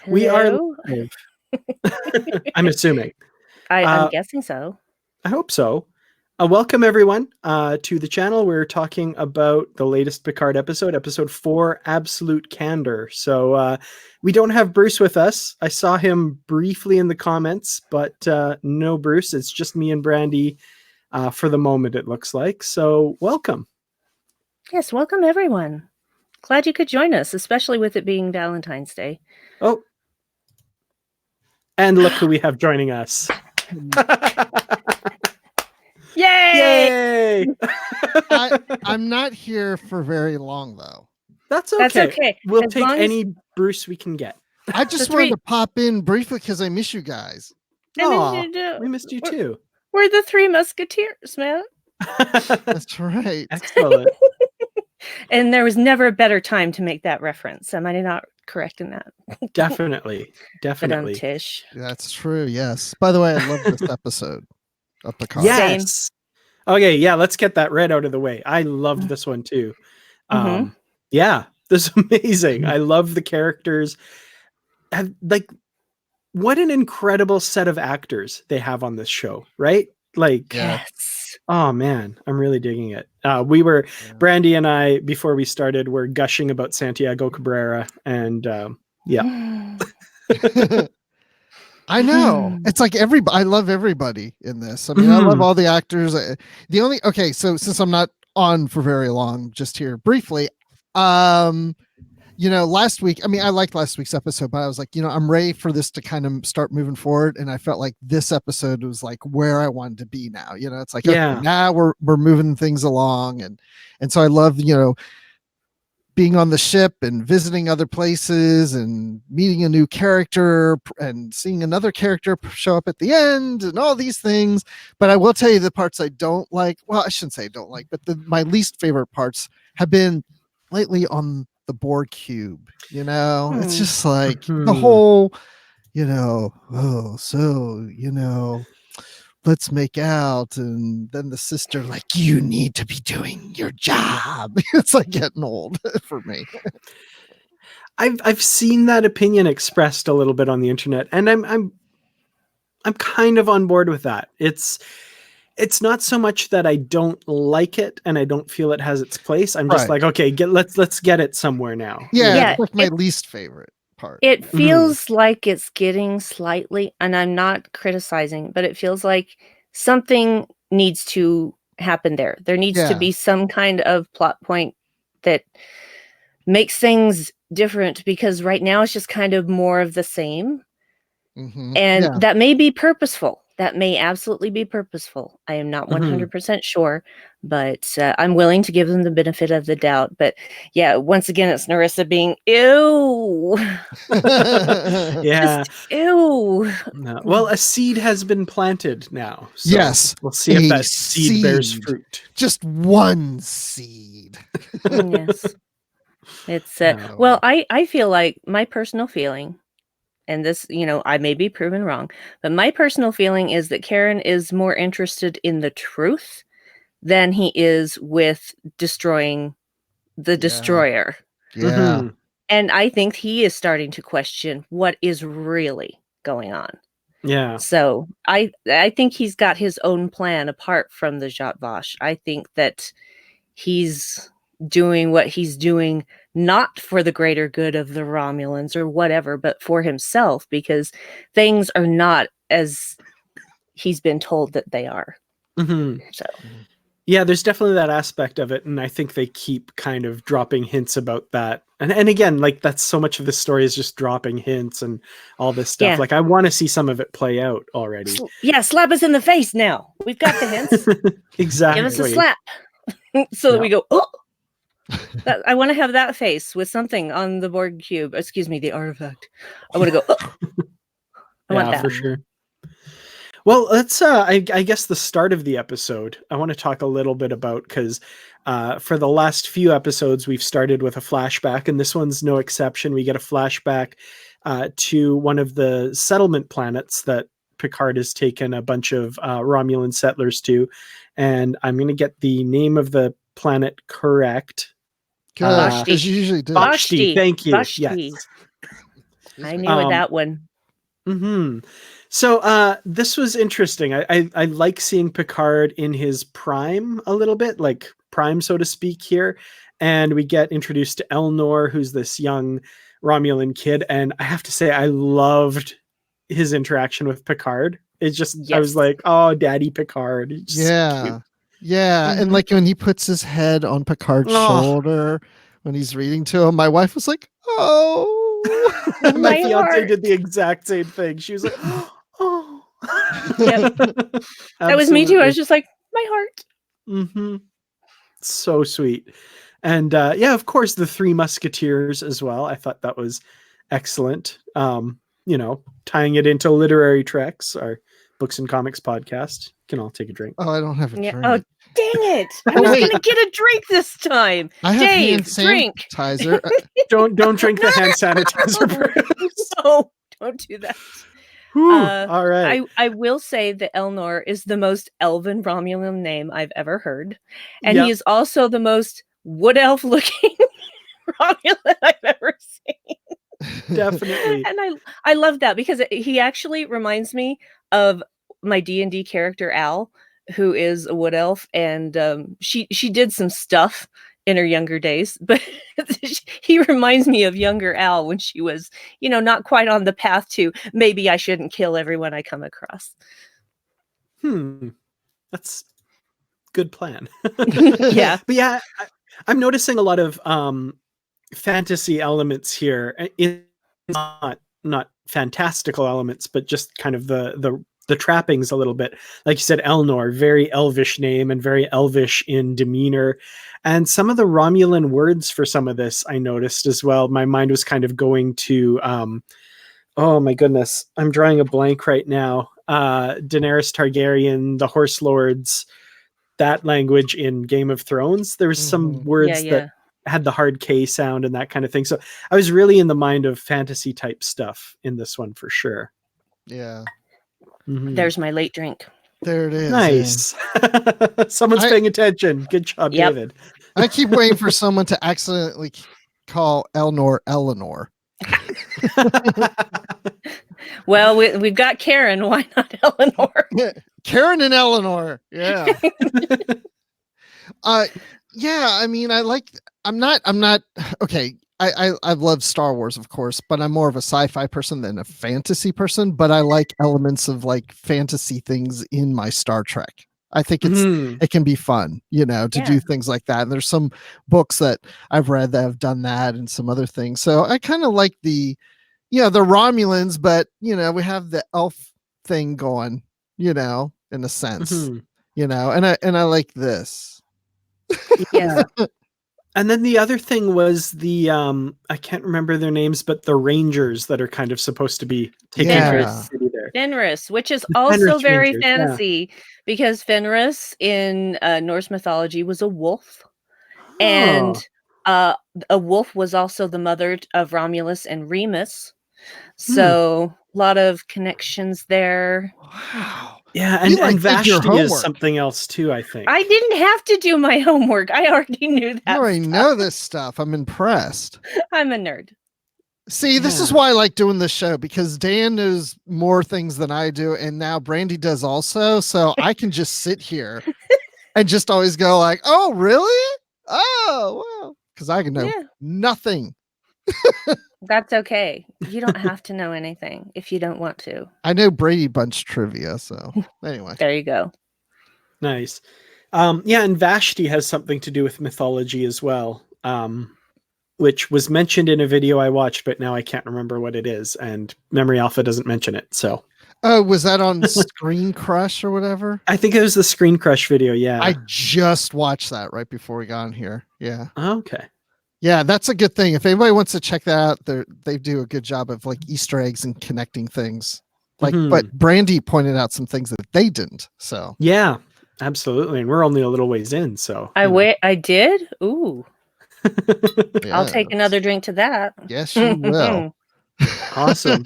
We are Hello? live. I'm assuming. I'm Uh, guessing so. I hope so. Welcome everyone to the channel. We're talking about the latest Picard episode, episode 4, Absolute Candor. So we don't have Bruce with us. I saw him briefly in the comments, but no Bruce. It's just me and Brandi for the moment, it looks like. So welcome. Yes, welcome everyone. Glad you could join us, especially with it being Valentine's Day. Oh, and look who we have joining us. Yay! Yay! I'm not here for very long, though. That's okay. That's okay. We'll As take long as- any Bruce we can get. I just The wanted three- to pop in briefly because I miss you guys. I mean, Aw, we missed you too. We're the Three Musketeers, man. That's right. Excellent. And there was never a better time to make that reference. Am I not correct in that? Definitely. But Definitely. Tish. That's true. Yes. By the way, I love this episode of Picard. Yes. Okay, yeah, let's get that right out of the way. I loved this one too. Mhm. Yeah, this is amazing. I love the characters. Like, what an incredible set of actors they have on this show, right? Like, Yeah. Yes. oh man, I'm really digging it. Brandi and I, before we started, were gushing about Santiago Cabrera, and yeah. I know. It's like I love everybody in this. I mean, I love all the actors. So since I'm not on for very long, just here briefly, last week, I mean, I liked last week's episode, but I was like, I'm ready for this to kind of start moving forward. And I felt like this episode was like where I wanted to be now. It's like, Yeah. okay, now we're moving things along. And so I love, being on the ship and visiting other places and meeting a new character and seeing another character show up at the end and all these things. But I will tell you the parts I don't like. Well, I shouldn't say don't like, but my least favorite parts have been lately on the board cube. It's just like the whole, let's make out, and then the sister like, you need to be doing your job. It's like getting old for me. I've seen that opinion expressed a little bit on the internet, and I'm kind of on board with that. It's not so much that I don't like it and I don't feel it has its place. I'm just like, okay, let's get it somewhere now. Yeah, it's like my least favorite part. It feels like it's getting slightly, and I'm not criticizing, but it feels like something needs to happen there. There needs to be some kind of plot point that makes things different, because right now it's just kind of more of the same. And that may be purposeful. That may absolutely be purposeful. I am not 100% sure, but I'm willing to give them the benefit of the doubt. But yeah, once again, it's Narissa being, ew. Yeah. Just, ew. No. Well, a seed has been planted now. So yes. We'll see if that seed bears fruit. Just one seed. Yes. It's, well, I feel like my personal feeling, and this, I may be proven wrong, but my personal feeling is that Karen is more interested in the truth than he is with destroying the destroyer. Yeah. And I think he is starting to question what is really going on. Yeah. So I think he's got his own plan apart from the Zhat Vash. I think that he's doing what he's doing not for the greater good of the Romulans or whatever, but for himself, because things are not as he's been told that they are. So yeah, there's definitely that aspect of it, and I think they keep kind of dropping hints about that. And again, like, that's so much of the story is just dropping hints and all this stuff. Yeah. Like, I want to see some of it play out already. Yeah, slap us in the face now. We've got the hints. Exactly. Give us a slap. So that we go, oh! I want to have that face with something on the board cube. Excuse me, the artifact. I want to go, oh! I want that. For sure. Well, let's, I guess the start of the episode, I want to talk a little bit about, because for the last few episodes, we've started with a flashback, and this one's no exception. We get a flashback to one of the settlement planets that Picard has taken a bunch of Romulan settlers to, and I'm going to get the name of the planet correct. Good, Vashti. because you usually do. Vashti, thank you. Vashti. Yes. I knew that one. So this was interesting. I like seeing Picard in his prime a little bit, like prime, so to speak, here. And we get introduced to Elnor, who's this young Romulan kid. And I have to say, I loved his interaction with Picard. It's just, I was like, oh, Daddy Picard. Just so cute. Yeah. And like when he puts his head on Picard's shoulder when he's reading to him, my wife was like, oh. My fiance did the exact same thing. She was like, oh. Yep. That was me too. I was just like, my heart. So sweet. And yeah, of course, the Three Musketeers as well. I thought that was excellent. You know, tying it into Literary Treks, our books and comics podcast. You can all take a drink. Oh, I don't have a drink. Oh, dang it. I was going to get a drink this time. I have Dave, drink. Sanitizer. Don't drink the hand sanitizer, Bruce. No, don't do that. All right. I will say that Elnor is the most elven Romulan name I've ever heard. And he is also the most wood elf looking Romulan I've ever seen. Definitely. And I love that because he actually reminds me of my D&D character Al, who is a wood elf, and she did some stuff in her younger days, but he reminds me of younger Al when she was, you know, not quite on the path to maybe I shouldn't kill everyone I come across. That's good plan. Yeah. But yeah, I'm noticing a lot of fantasy elements here. It's not fantastical elements, but just kind of the trappings a little bit. Like you said, Elnor, very elvish name and very elvish in demeanor. And some of the Romulan words for some of this I noticed as well. My mind was kind of going to, oh my goodness, I'm drawing a blank right now. Daenerys Targaryen, the Horse Lords, that language in Game of Thrones. There was some words that had the hard K sound and that kind of thing. So I was really in the mind of fantasy type stuff in this one for sure. Yeah. There's my late drink. There it is. Nice. Someone's paying attention. Good job, David. I keep waiting for someone to accidentally call Elnor Eleanor. Well, we've got Karen. Why not Eleanor? Karen and Eleanor. Yeah. Yeah. I mean, I'm not okay. I love Star Wars, of course, but I'm more of a sci-fi person than a fantasy person, but I like elements of like fantasy things in my Star Trek. I think it can be fun, you know, to do things like that. And there's some books that I've read that have done that and some other things. So I kind of like the Romulans, but you know, we have the elf thing going, you know, in a sense, you know, and I like this. Yeah. And then the other thing was the I can't remember their names, but the Rangers that are kind of supposed to be taking care of the city there. Fenris, which is also very fantasy because Fenris in Norse mythology was a wolf, and a wolf was also the mother of Romulus and Remus. So a lot of connections there. Wow. Yeah, and Vashti is something else too, I think. I didn't have to do my homework. I already knew that. You already know this stuff. I'm impressed. I'm a nerd. See, this is why I like doing this show, because Dan knows more things than I do, and now Brandi does also. So I can just sit here and just always go like, "Oh, really? Oh, well," because I can know nothing. That's okay. You don't have to know anything if you don't want to. I know Brady Bunch trivia, so anyway. There you go. Nice. Yeah, and Vashti has something to do with mythology as well, which was mentioned in a video I watched, but now I can't remember what it is, and Memory Alpha doesn't mention it. So, oh, was that on Screen Crush or whatever? I think it was the Screen Crush video. Yeah, I just watched that right before we got in here. Yeah. Okay. Yeah, that's a good thing. If anybody wants to check that out, they do a good job of like Easter eggs and connecting things. Like, but Brandi pointed out some things that they didn't. So yeah, absolutely. And we're only a little ways in. So I did. Ooh. I'll take another drink to that. Yes, you will. Awesome.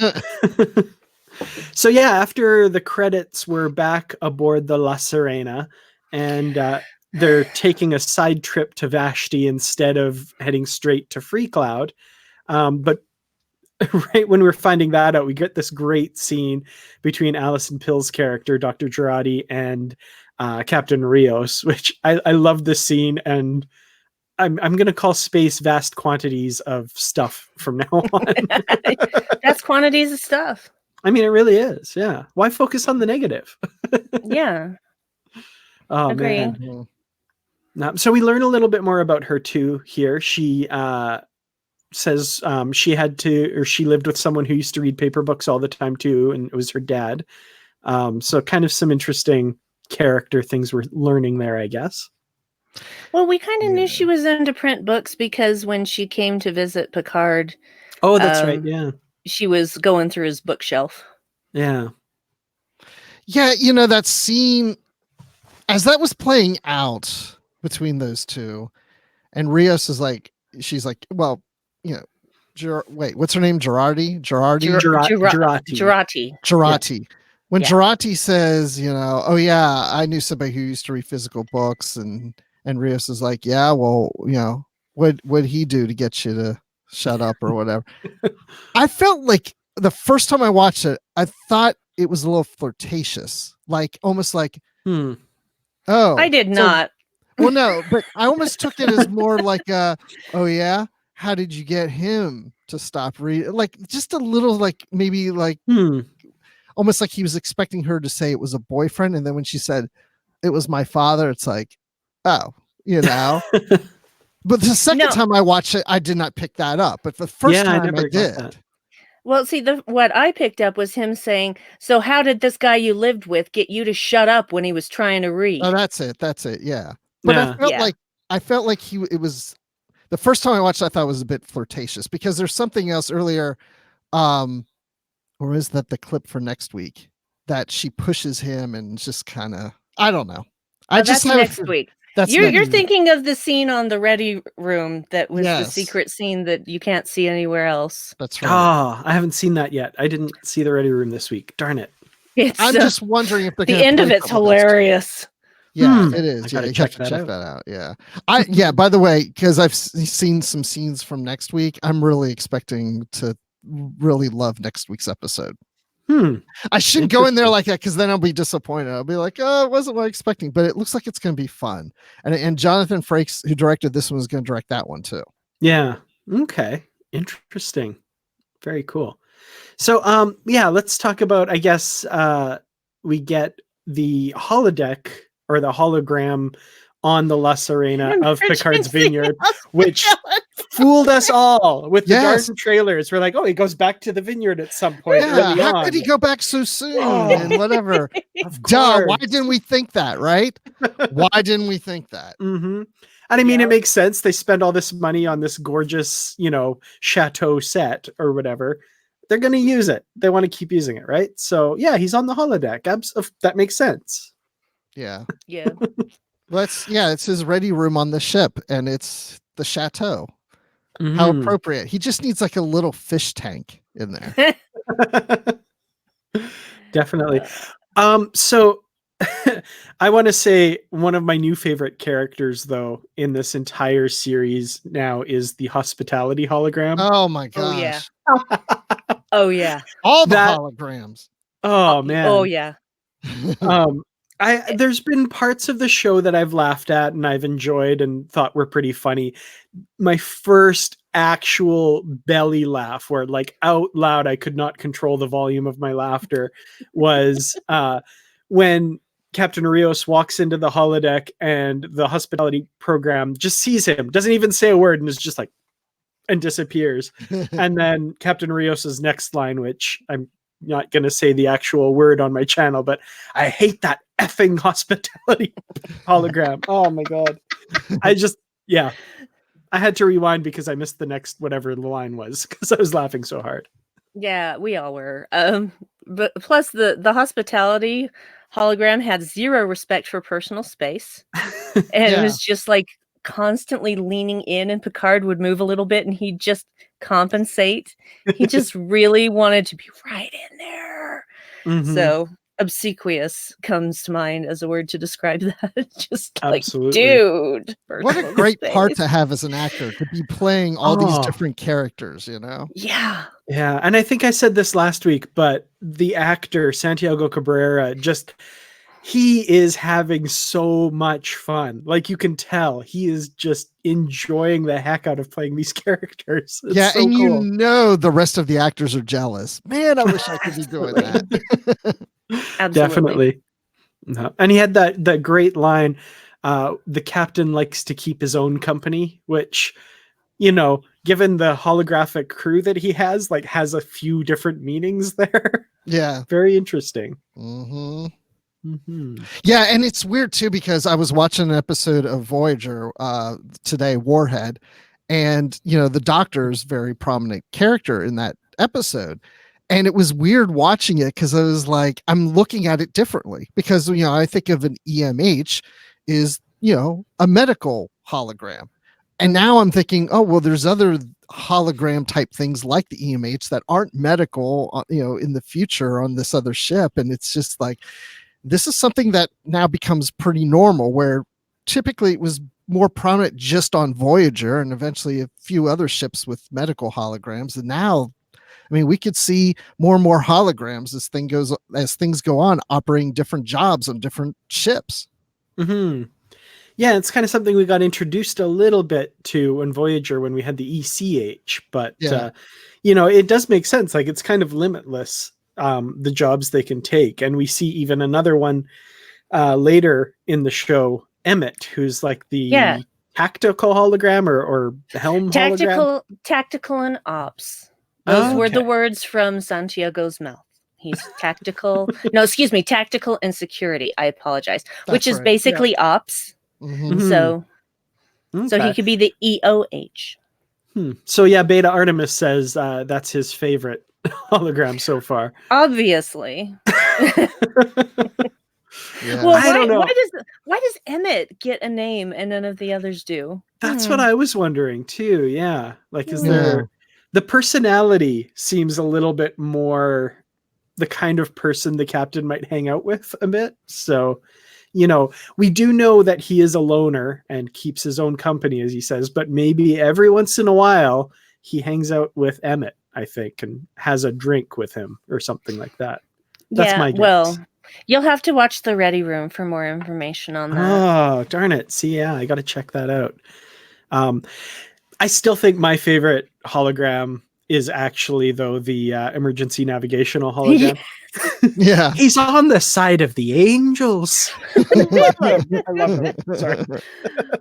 So yeah, after the credits, we're back aboard the La Serena, and they're taking a side trip to Vashti instead of heading straight to Free Cloud. But right when we're finding that out, we get this great scene between Alison Pill's character, Dr. Girardi, and Captain Rios, which I love this scene, and I'm going to call space vast quantities of stuff from now on. That's quantities of stuff. I mean, it really is. Yeah. Why focus on the negative? Yeah. Oh, Agree. man. So we learn a little bit more about her too here. She says she lived with someone who used to read paper books all the time too, and it was her dad. So kind of some interesting character things we're learning there, I guess. Well, we kind of knew she was into print books because when she came to visit Picard, oh, that's right, yeah, she was going through his bookshelf. Yeah, that scene as that was playing out between those two, and Rios is like, she's like, well, wait, what's her name? Girardi. When Girardi says, oh yeah, I knew somebody who used to read physical books, and Rios is like, yeah, well, what'd he do to get you to shut up or whatever? I felt like the first time I watched it, I thought it was a little flirtatious, like almost like, oh, I did not. Well, no, but I almost took it as more like, oh yeah, how did you get him to stop reading? Like just a little, like maybe like almost like he was expecting her to say it was a boyfriend, and then when she said it was my father, it's like, oh, But the second time I watched it, I did not pick that up. But the first time I did. Well, see, what I picked up was him saying, so how did this guy you lived with get you to shut up when he was trying to read? Oh, that's it. Yeah. But I felt like it was the first time I watched it, I thought it was a bit flirtatious because there's something else earlier. Or is that the clip for next week that she pushes him and just kind of, I don't know. That's next week. You're thinking of the scene on the Ready Room that was the secret scene that you can't see anywhere else. That's right. Oh, I haven't seen that yet. I didn't see the Ready Room this week. Darn it. I'm just wondering if the end of it's hilarious. Yeah, it is. Yeah, you have to check that out. Yeah. By the way, because I've seen some scenes from next week, I'm really expecting to really love next week's episode. I shouldn't go in there like that because then I'll be disappointed. I'll be like, oh, it wasn't what I was expecting, but it looks like it's going to be fun. And Jonathan Frakes, who directed this one, is going to direct that one too. Yeah. Okay. Interesting. Very cool. So, let's talk about, I guess, we get the holodeck or the hologram on the La Serena of Picard's Vineyard, which fooled us all with the garden trailers. We're like, oh, he goes back to the vineyard at some point. Yeah, how could he go back so soon and whatever? Duh, why didn't we think that, right? Why didn't we think that? Mm-hmm. And I mean, it makes sense. They spend all this money on this gorgeous, chateau set or whatever. They're going to use it. They want to keep using it, right? So, yeah, he's on the holodeck. That makes sense. Yeah. Yeah. Well, it's his Ready Room on the ship, and it's the chateau. Mm-hmm. How appropriate. He just needs like a little fish tank in there. Definitely. So I want to say one of my new favorite characters, though, in this entire series now is the hospitality hologram. Oh my gosh. Oh yeah. All the holograms. Oh man. Oh yeah. There's been parts of the show that I've laughed at and I've enjoyed and thought were pretty funny. My first actual belly laugh where like out loud I could not control the volume of my laughter was when Captain Rios walks into the holodeck and the hospitality program just sees him, doesn't even say a word, and is just like, and disappears. And then Captain Rios's next line, which I'm not going to say the actual word on my channel, but I hate that effing hospitality hologram. Oh my God. I had to rewind because I missed the next, whatever the line was, because I was laughing so hard. Yeah, we all were. But plus the hospitality hologram had zero respect for personal space. And it was just like constantly leaning in, and Picard would move a little bit and he'd just compensate. He just really wanted to be right in there. Mm-hmm. So obsequious comes to mind as a word to describe that. Just Absolutely. like, dude. What a great part to have as an actor, to be playing all these different characters, you know? Yeah. Yeah. And I think I said this last week, but the actor, Santiago Cabrera, he is having so much fun. Like, you can tell he is just enjoying the heck out of playing these characters. It's so and cool. you know the rest of the actors are jealous. Man, I wish I could be doing that. Absolutely. Definitely. No. And he had that great line, the captain likes to keep his own company, which, you know, given the holographic crew that he has a few different meanings there. Yeah. Very interesting. Mm-hmm. Mm-hmm. Yeah, and it's weird too, because I was watching an episode of Voyager today, Warhead, and you know the Doctor's very prominent character in that episode, and it was weird watching it because I was like, I'm looking at it differently, because you know I think of an EMH is, you know, a medical hologram, and now I'm thinking, oh well, there's other hologram type things like the EMH that aren't medical, you know, in the future on this other ship, and it's just like, this is something that now becomes pretty normal, where typically it was more prominent just on Voyager and eventually a few other ships with medical holograms. And now, I mean, we could see more and more holograms as things go on, operating different jobs on different ships. Mm-hmm. Yeah, it's kind of something we got introduced a little bit to in Voyager when we had the ECH, but you know, it does make sense. Like, it's kind of limitless, the jobs they can take. And we see even another one later in the show, Emmett, who's like the tactical hologram or helm hologram. Tactical and ops. Those were the words from Santiago's mouth. He's tactical. No, excuse me, tactical and security. I apologize. Which is basically ops. Mm-hmm. So he could be the EOH. So yeah, Beta Artemis says that's his favorite hologram so far. Obviously. Well, I don't know. Why does Emmett get a name and none of the others do? That's what I was wondering too. Yeah. Like, is there the personality seems a little bit more the kind of person the captain might hang out with a bit. So, you know, we do know that he is a loner and keeps his own company, as he says, but maybe every once in a while he hangs out with Emmett, I think, and has a drink with him or something like that. That's my guess. Well, you'll have to watch the Ready Room for more information on that. Oh, darn it. See, yeah, I got to check that out. I still think my favorite hologram is actually, though, the emergency navigational hologram. Yeah. He's on the side of the angels. I love him. Sorry.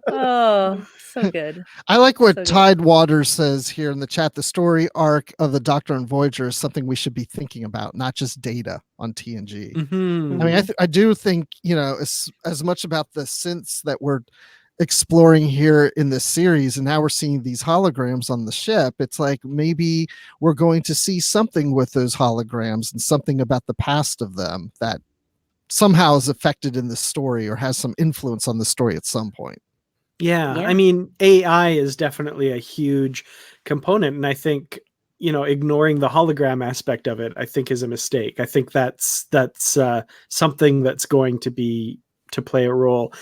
Oh, so good. I like what Tide Waters says here in the chat. The story arc of the Doctor and Voyager is something we should be thinking about, not just Data on TNG. Mm-hmm. I mean, I do think, you know, as much about the synths that we're exploring here in this series, and now we're seeing these holograms on the ship, it's like maybe we're going to see something with those holograms and something about the past of them that somehow is affected in the story or has some influence on the story at some point. Yeah. I mean, AI is definitely a huge component, and I think, you know, ignoring the hologram aspect of it, I think, is a mistake. I think that's something that's going to play a role.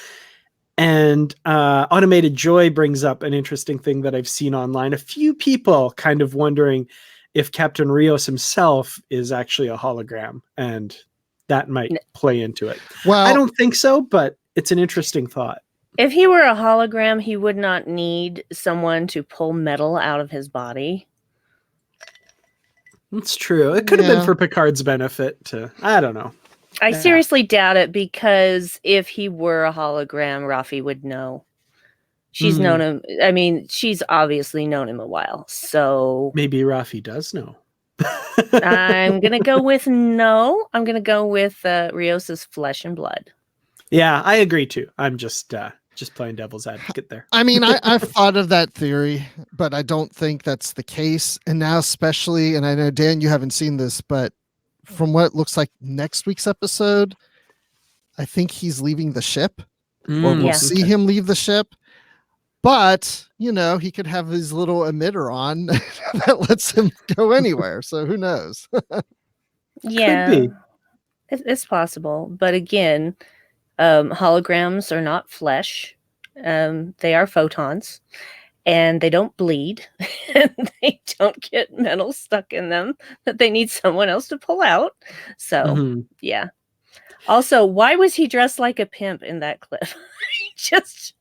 And Automated Joy brings up an interesting thing that I've seen online. A few people kind of wondering if Captain Rios himself is actually a hologram, and that might play into it. Well, I don't think so, but it's an interesting thought. If he were a hologram, he would not need someone to pull metal out of his body. That's true. It could have been for Picard's benefit to, I don't know. I seriously doubt it, because if he were a hologram, Rafi would know. She's known him. I mean, she's obviously known him a while. So maybe Rafi does know. I'm going to go with no. I'm going to go with Rios's flesh and blood. Yeah, I agree too. I'm just playing devil's advocate there. I mean, I've thought of that theory, but I don't think that's the case. And now especially, and I know, Dan, you haven't seen this, but from what it looks like next week's episode, I think he's leaving the ship, or we'll see him leave the ship. But, you know, he could have his little emitter on that lets him go anywhere. So who knows? Yeah. Could be. It's possible, but again, holograms are not flesh. They are photons, and they don't bleed, and they don't get metal stuck in them that they need someone else to pull out. So, yeah. Also, why was he dressed like a pimp in that clip? Just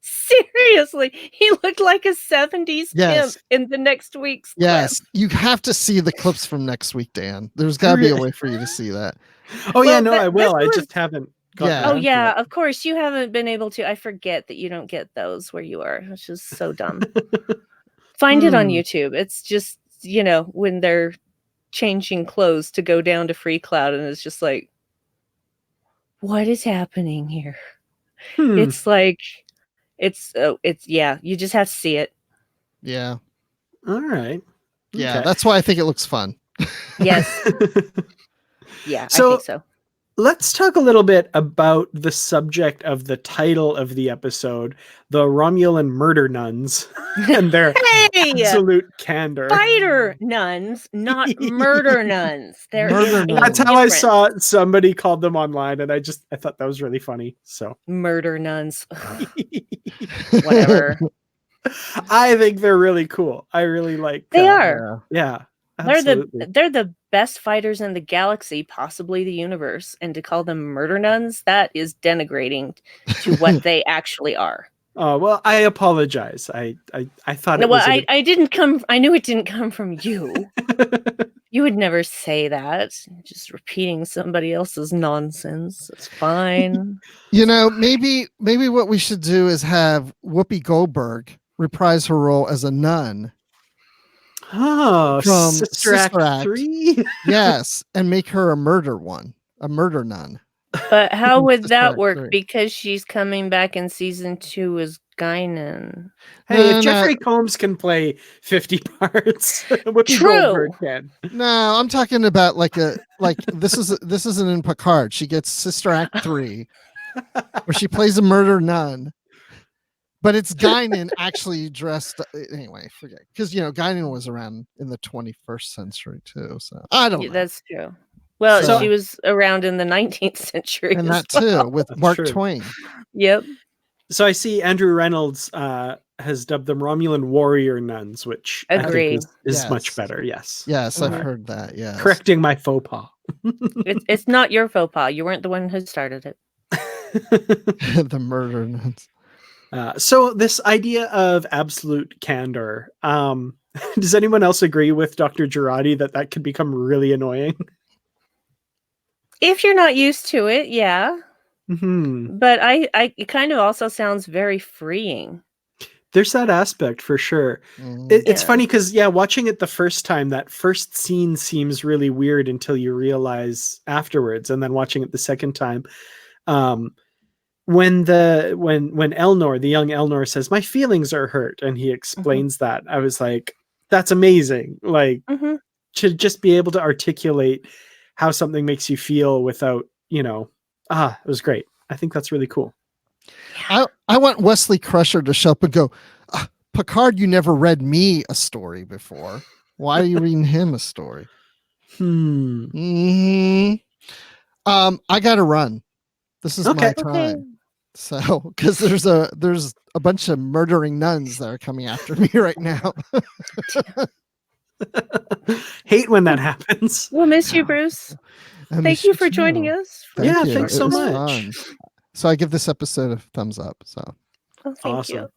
seriously, he looked like a 70s pimp in the next week's clip. Yes, you have to see the clips from next week, Dan. There's got to be a way for you to see that. Oh, yeah, no, I will. I just haven't. Oh, yeah, of course. You haven't been able to. I forget that you don't get those where you are. It's just so dumb. Find it on YouTube. It's just, when they're changing clothes to go down to Free Cloud, and it's just like, what is happening here? It's like, you just have to see it. Yeah. All right. Yeah, that's why I think it looks fun. Yes. Yeah, I think so. Let's talk a little bit about the subject of the title of the episode, the Romulan murder nuns and their absolute candor. Fighter nuns, not murder nuns. That's how I saw somebody called them online, and I thought that was really funny. So murder nuns. Whatever. I think they're really cool. I really like they are. Yeah. Absolutely. They're the best fighters in the galaxy, possibly the universe, and to call them murder nuns, that is denigrating to what they actually are. Oh, well, I apologize. I thought it was. I knew it didn't come from you. You would never say that. Just repeating somebody else's nonsense. It's fine. Maybe what we should do is have Whoopi Goldberg reprise her role as a nun. Oh, from Sister Act 3? Yes, and make her a murder nun. But how would that work? 3. Because she's coming back in season 2 as Guinan. Hey, if Jeffrey Combs can play 50 parts, Whoopi Goldberg can. No, I'm talking about this isn't in Picard. She gets Sister Act 3, where she plays a murder nun. But it's Guinan actually dressed anyway. Forget, because Guinan was around in the 21st century too. So I don't know. That's true. Well, she was around in the 19th century, and that too with Mark Twain. Yep. So I see Andrew Reynolds has dubbed them Romulan warrior nuns, which I think is much better. Yes. Yes, I've heard that. Yeah. Correcting my faux pas. It's not your faux pas. You weren't the one who started it. The murder nuns. So this idea of absolute candor, does anyone else agree with Dr. Girardi that could become really annoying? If you're not used to it, yeah. But it kind of also sounds very freeing. There's that aspect for sure. It's funny because, watching it the first time, that first scene seems really weird until you realize afterwards. And then watching it the second time, when Elnor, the young Elnor, says, "My feelings are hurt," and he explains that, I was like, that's amazing. Like, to just be able to articulate how something makes you feel without, it was great. I think that's really cool. I want Wesley Crusher to show up and go, Picard, you never read me a story before. Why are you reading him a story? I gotta run. This is my time. Okay. So, because there's a bunch of murdering nuns that are coming after me right now. Hate when that happens. We'll miss you, Bruce. Thank you for joining us. Thanks so much. Fun. So I give this episode a thumbs up. So, thank you.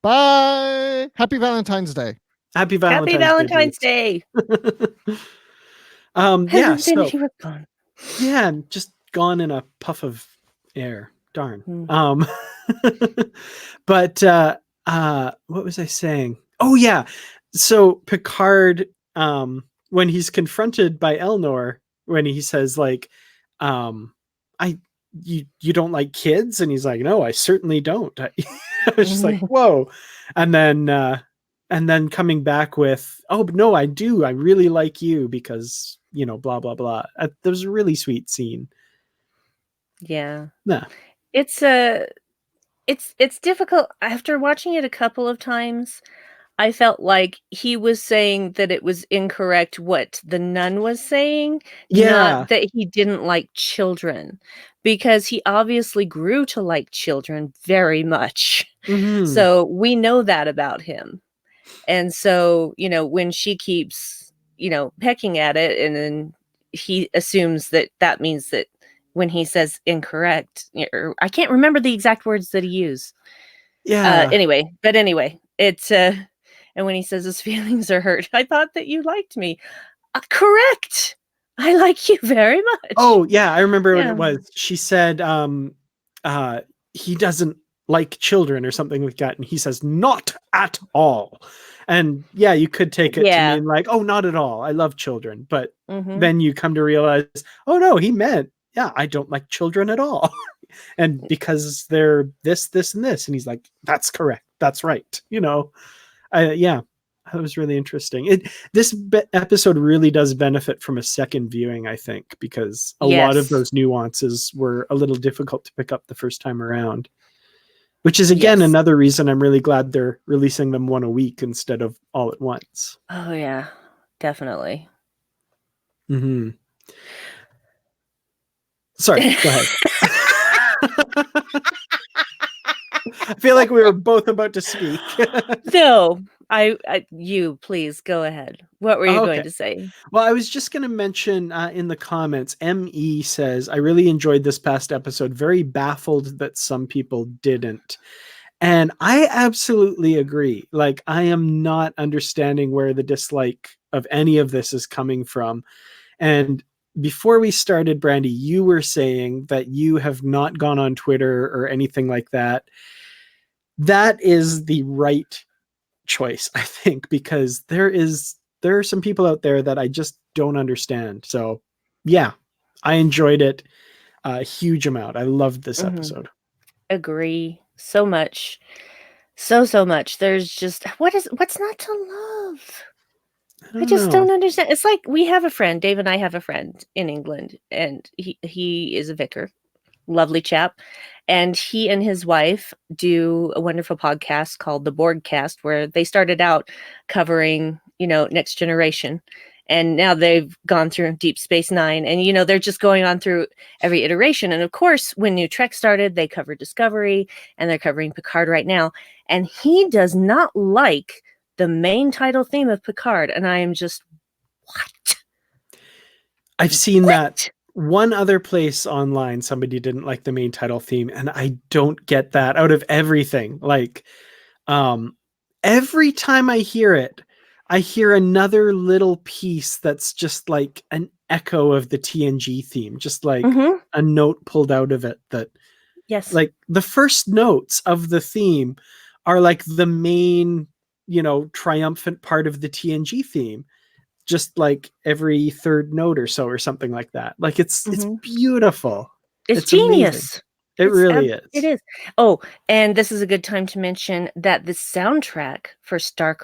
Bye. Happy Valentine's Day. Happy Valentine's Day. Just gone in a puff of air. Darn. But what was I saying? Oh yeah. So Picard, when he's confronted by Elnor, when he says like, you don't like kids, and he's like, "No, I certainly don't." I was just like, whoa. And then coming back with, "Oh, but no, I do. I really like you because, blah, blah, blah." There was a really sweet scene. Yeah. Yeah. It's difficult after watching it a couple of times. I felt like he was saying that it was incorrect what the nun was saying, not that he didn't like children, because he obviously grew to like children very much. Mhm. So we know that about him. And so, when she keeps, pecking at it, and then he assumes that means that when he says incorrect, or I can't remember the exact words that he used. Yeah. Anyway, it's and when he says his feelings are hurt, I thought that you liked me. Correct. I like you very much. Oh, yeah, I remember what it was. She said he doesn't like children or something like that, and he says not at all. And yeah, you could take it to mean like, oh, not at all, I love children, but then you come to realize, oh no, he meant, yeah, I don't like children at all. And because they're this and this, and he's like, that's correct, that's right. Yeah, that was really interesting. This episode really does benefit from a second viewing, I think, because a lot of those nuances were a little difficult to pick up the first time around. Which is, again, another reason I'm really glad they're releasing them one a week instead of all at once. Oh, yeah, definitely. Mm-hmm. Sorry, go ahead. I feel like we were both about to speak. No, you please go ahead. What were you going to say? Well, I was just going to mention in the comments, ME says, I really enjoyed this past episode. Very baffled that some people didn't. And I absolutely agree. Like, I am not understanding where the dislike of any of this is coming from. And before we started, Brandi, you were saying that you have not gone on Twitter or anything like that. That is the right choice, I think, because there are some people out there that I just don't understand. So yeah, I enjoyed it a huge amount. I loved this episode. Agree so much. So much. There's just what's not to love? I just don't understand. It's like we have a friend, Dave and I have a friend in England, and he is a vicar. Lovely chap. And he and his wife do a wonderful podcast called The Boardcast, where they started out covering, Next Generation. And now they've gone through Deep Space Nine, and, they're just going on through every iteration. And of course, when New Trek started, they covered Discovery, and they're covering Picard right now. And he does not like the main title theme of Picard. And I am just, what? I've seen that one other place online, somebody didn't like the main title theme, and I don't get that out of everything. Like, every time I hear it, I hear another little piece that's just like an echo of the TNG theme, just like a note pulled out of it that, like, the first notes of the theme are like the main, triumphant part of the TNG theme. Just like every third note or so, or something like that. Like it's beautiful. It's genius. It really is. It is. Oh, and this is a good time to mention that the soundtrack for Star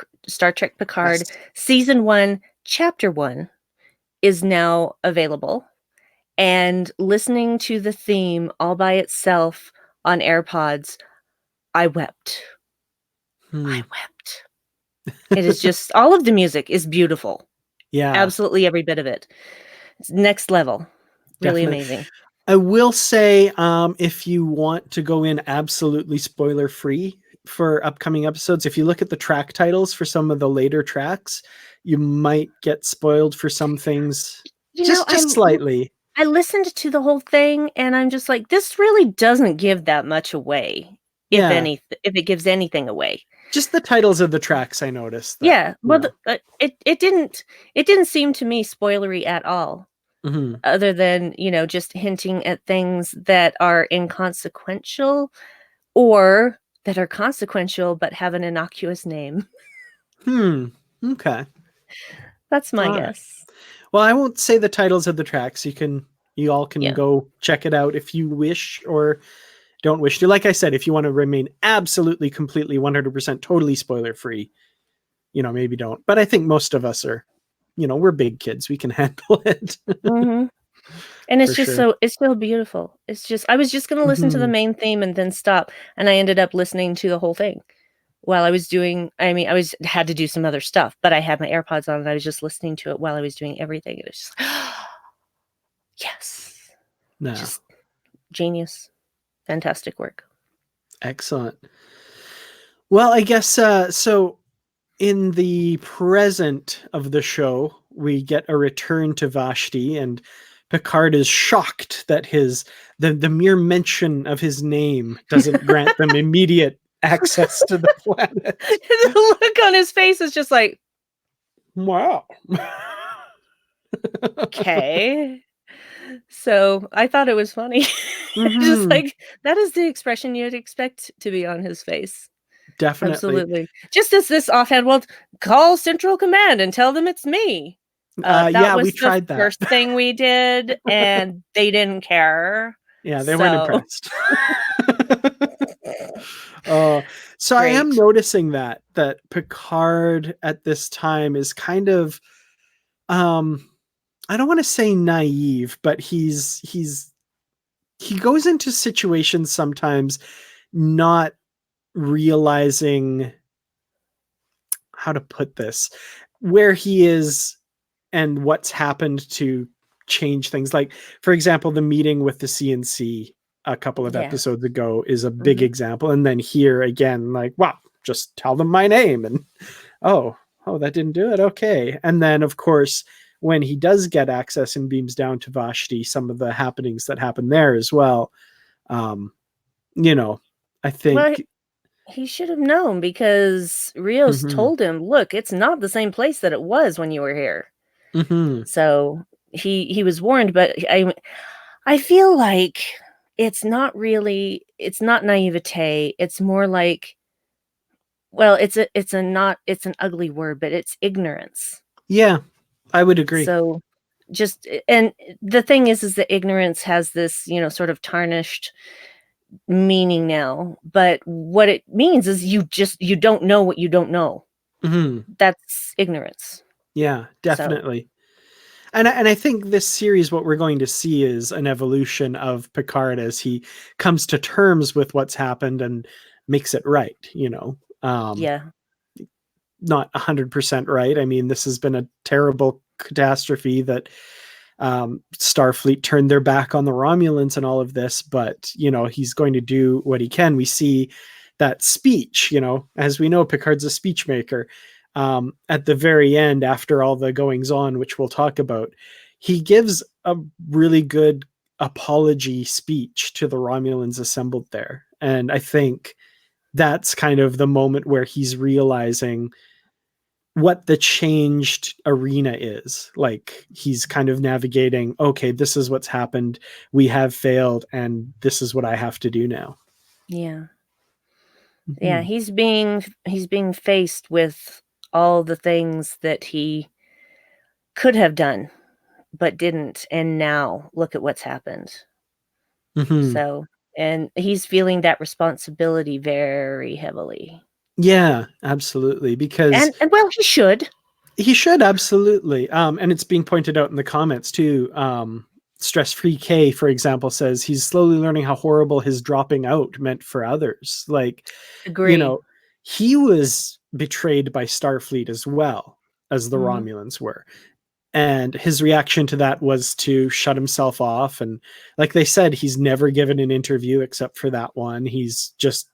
Trek Picard Season 1, Chapter 1 is now available. And listening to the theme all by itself on AirPods, I wept. I wept. It is just, all of the music is beautiful. Yeah. Absolutely every bit of it. It's next level. Really amazing. I will say, if you want to go in absolutely spoiler free for upcoming episodes, if you look at the track titles for some of the later tracks, you might get spoiled for some things just slightly. I listened to the whole thing and I'm just like, this really doesn't give that much away. If it gives anything away. Just the titles of the tracks, I noticed. Well, it didn't seem to me spoilery at all. Other than, just hinting at things that are inconsequential or that are consequential but have an innocuous name. Okay. That's my guess. Well, I won't say the titles of the tracks. You all can go check it out if you wish or don't wish to. Like I said, if you want to remain absolutely, completely, 100% totally spoiler free, maybe don't. But I think most of us are, we're big kids. We can handle it. And it's just it's so beautiful. It's just, I was just going to listen to the main theme and then stop. And I ended up listening to the whole thing, while I was doing, had to do some other stuff, but I had my AirPods on and I was just listening to it while I was doing everything. It was just, yes. No. Just genius. Fantastic work. Excellent. Well, I guess, so in the present of the show, we get a return to Vashti, and Picard is shocked that the mere mention of his name doesn't grant them immediate access to the planet. The look on his face is just like, wow. Okay. So I thought it was funny. Just like, that is the expression you'd expect to be on his face. Definitely. Absolutely. Just as this offhand, well, call Central Command and tell them it's me. That was we tried that. First thing we did, and they didn't care. Yeah, they weren't impressed. So I am noticing that Picard at this time is kind of, I don't want to say naive, but he goes into situations sometimes not realizing how to put this, where he is and what's happened to change things. Like, for example, the meeting with the CNC a couple of episodes ago is a big example. And then here again, like, wow, just tell them my name. And oh, that didn't do it. Okay. And then, of course, when he does get access and beams down to Vashti, some of the happenings that happen there as well. I think... Well, he should have known, because Rios told him, look, it's not the same place that it was when you were here. So he was warned, but I feel like it's not naivete. It's more like, well, it's an ugly word, but it's ignorance. Yeah, I would agree. So and the thing is that ignorance has this, sort of tarnished meaning now, but what it means is you don't know what you don't know. That's ignorance. Yeah, definitely. So. And I think this series, what we're going to see is an evolution of Picard as he comes to terms with what's happened and makes it right, yeah. Not 100% right. I mean, this has been a terrible catastrophe that Starfleet turned their back on the Romulans and all of this, but he's going to do what he can. We see that speech, as we know, Picard's a speech maker. At the very end, after all the goings on, which we'll talk about, he gives a really good apology speech to the Romulans assembled there. And I think that's kind of the moment where he's realizing what the changed arena is. Like, he's kind of navigating, okay, this is what's happened. We have failed, and this is what I have to do now. Yeah. Yeah, he's being faced with all the things that he could have done but didn't, and now look at what's happened. So, and he's feeling that responsibility very heavily. Yeah, absolutely. Because and well, he should. He should, absolutely. And it's being pointed out in the comments too. Stress-Free K, for example, says he's slowly learning how horrible his dropping out meant for others. Like, agree. He was betrayed by Starfleet as well as the Romulans were. And his reaction to that was to shut himself off. And like they said, he's never given an interview except for that one. He's just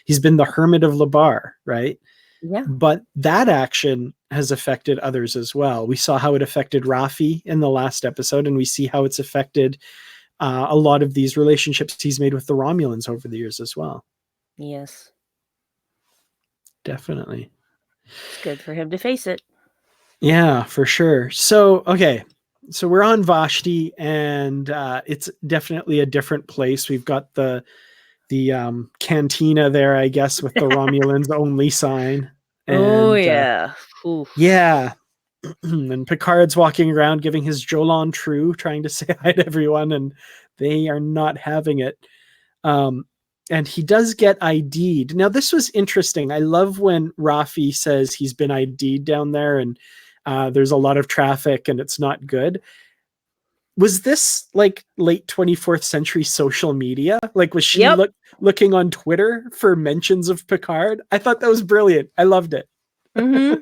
he's been the hermit of Labar, right? Yeah. But that action has affected others as well. We saw how it affected Raffi in the last episode, and we see how it's affected a lot of these relationships he's made with the Romulans over the years as well. Yes. Definitely. It's good for him to face it. Yeah, for sure. So, okay. So we're on Vashti, and it's definitely a different place. We've got the cantina there, I guess, with the Romulans only sign. And, yeah. Yeah. And Picard's walking around giving his Jolan True, trying to say hi to everyone, and they are not having it. And he does get ID'd. Now, this was interesting. I love when Raffi says he's been ID'd down there, and there's a lot of traffic and it's not good. was this like late 24th century social media? Like, was she Yep. looking on Twitter for mentions of Picard? I thought that was brilliant. I loved it. Mm-hmm.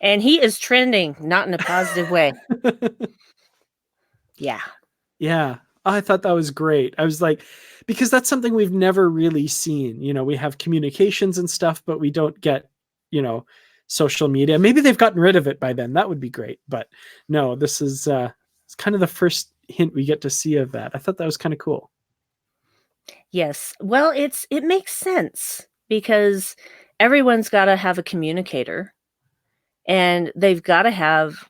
And he is trending, not in a positive way. Yeah. Yeah. I thought that was great. I was like, because that's something we've never really seen. You know, we have communications and stuff, but we don't get, you know, social media. Maybe they've gotten rid of it by then. That would be great. But no, this is it's kind of the first hint we get to see of that. I thought that was kind of cool. Yes. Well, it makes sense because everyone's got to have a communicator, and they've got to have,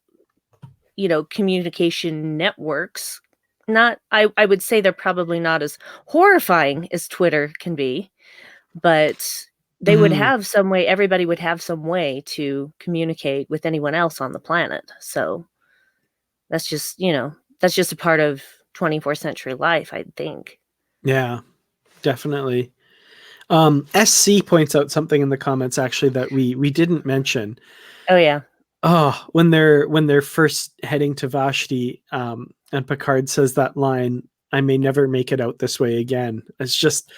you know, communication networks. I would say they're probably not as horrifying as Twitter can be, but they would have some way, everybody would have some way to communicate with anyone else on the planet. So that's just, you know, that's just a part of 24th century life, I think. Yeah, definitely. SC points out something in the comments actually that we didn't mention. Oh yeah. Oh, when they're first heading to Vashti, and Picard says that line, "I may never make it out this way again." It's just,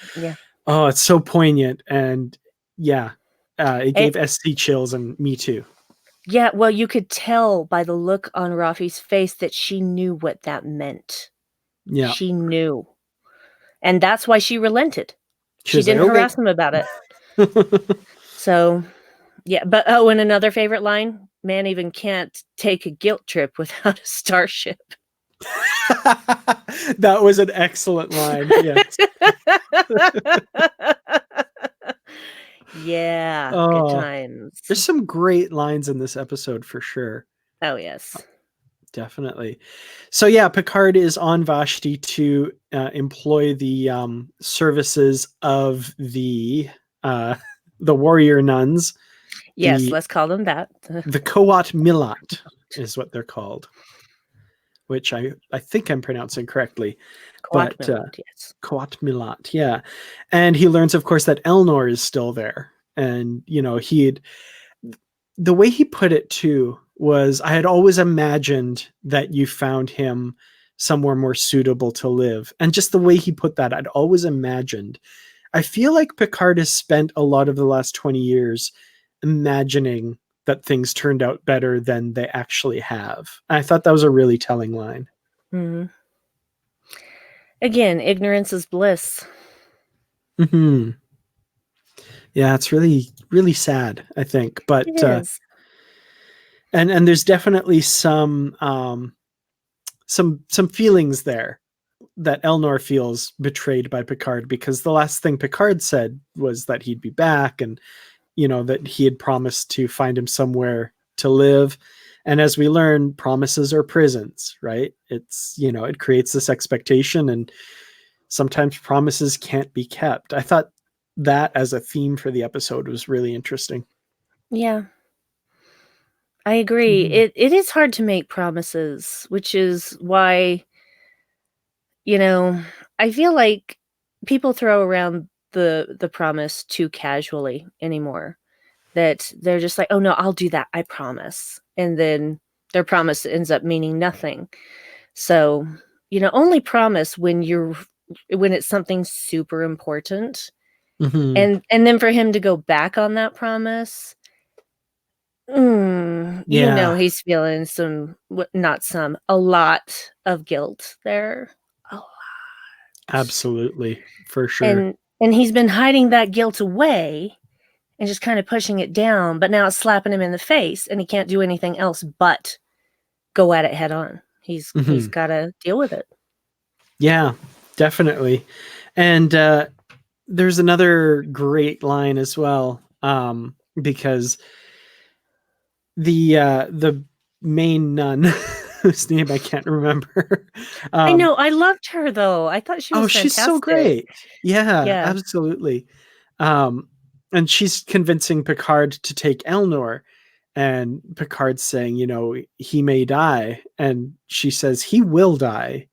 oh, it's so poignant, and yeah, it gave SC chills, and me too. Yeah, well, you could tell by the look on Rafi's face that she knew what that meant. Yeah, she knew, and that's why she relented. She was didn't like, harass him about it. So, yeah, but oh, and another favorite line: "Man even can't take a guilt trip without a starship." That was an excellent line. Yes. Yeah, good times. There's some great lines in this episode for sure. Oh yes, definitely. So yeah, Picard is on Vashti to employ the services of the warrior nuns. Yes, let's call them that. The Coat Milat is what they're called, which I think I'm pronouncing correctly. Coat Milat, yes. Coat Milat, yeah. And he learns, of course, that Elnor is still there. And, you know, the way he put it too was, I had always imagined that you found him somewhere more suitable to live. And just the way he put that, I'd always imagined. I feel like Picard has spent a lot of the last 20 years imagining that things turned out better than they actually have. I thought that was a really telling line. Mm-hmm. Again, ignorance is bliss. Mm-hmm. Yeah, it's really, really sad, I think. But it is. And there's definitely some feelings there that Elnor feels betrayed by Picard, because the last thing Picard said was that he'd be back, and you know, that he had promised to find him somewhere to live. And as we learn, promises are prisons, right? It's, you know, it creates this expectation, and sometimes promises can't be kept. I thought that as a theme for the episode was really interesting. Yeah. I agree. It is hard to make promises, which is why, you know, I feel like people throw around the promise too casually anymore. That they're just like, "Oh no, I'll do that, I promise." And then their promise ends up meaning nothing. So, you know, only promise when it's something super important. Mm-hmm. And then for him to go back on that promise, you know, he's feeling a lot of guilt there. A lot. Absolutely, for sure. And he's been hiding that guilt away and just kind of pushing it down, but now it's slapping him in the face, and he can't do anything else but go at it head on. He's got to deal with it. Yeah, definitely. And there's another great line as well, because the main nun, whose name I can't remember. I know, I loved her though. I thought she was fantastic. She's so great. Yeah, absolutely. And she's convincing Picard to take Elnor, and Picard's saying, you know, he may die. And she says, he will die.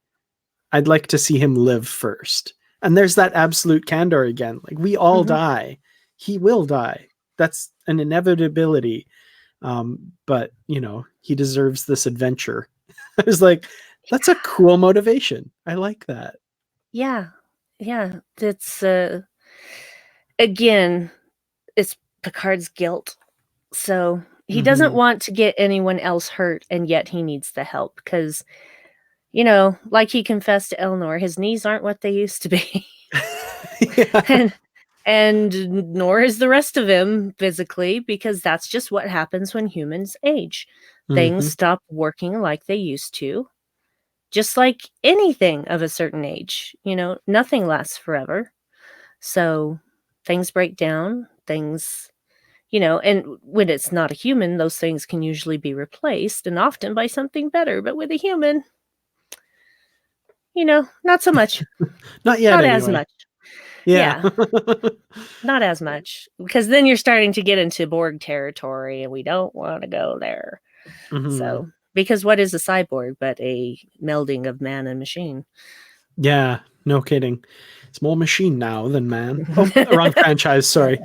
I'd like to see him live first. And there's that absolute candor again. Like, we all die. He will die. That's an inevitability. But, you know, he deserves this adventure. I was like, That's a cool motivation. I like that. Yeah. It's again, it's Picard's guilt. So he doesn't want to get anyone else hurt, and yet he needs the help because, like he confessed to Elnor, his knees aren't what they used to be. Yeah. and nor is the rest of him physically, because that's just what happens when humans age. Things stop working like they used to. Just like anything of a certain age, nothing lasts forever. So things break down, things, and when it's not a human, those things can usually be replaced, and often by something better. But with a human, not so much. Not yet, Not anyway. as much. Yeah. Not as much, because then you're starting to get into Borg territory, and we don't want to go there. So, because what is a cyborg but a melding of man and machine? Yeah, no kidding. It's more machine now than man. Oh, wrong franchise, sorry.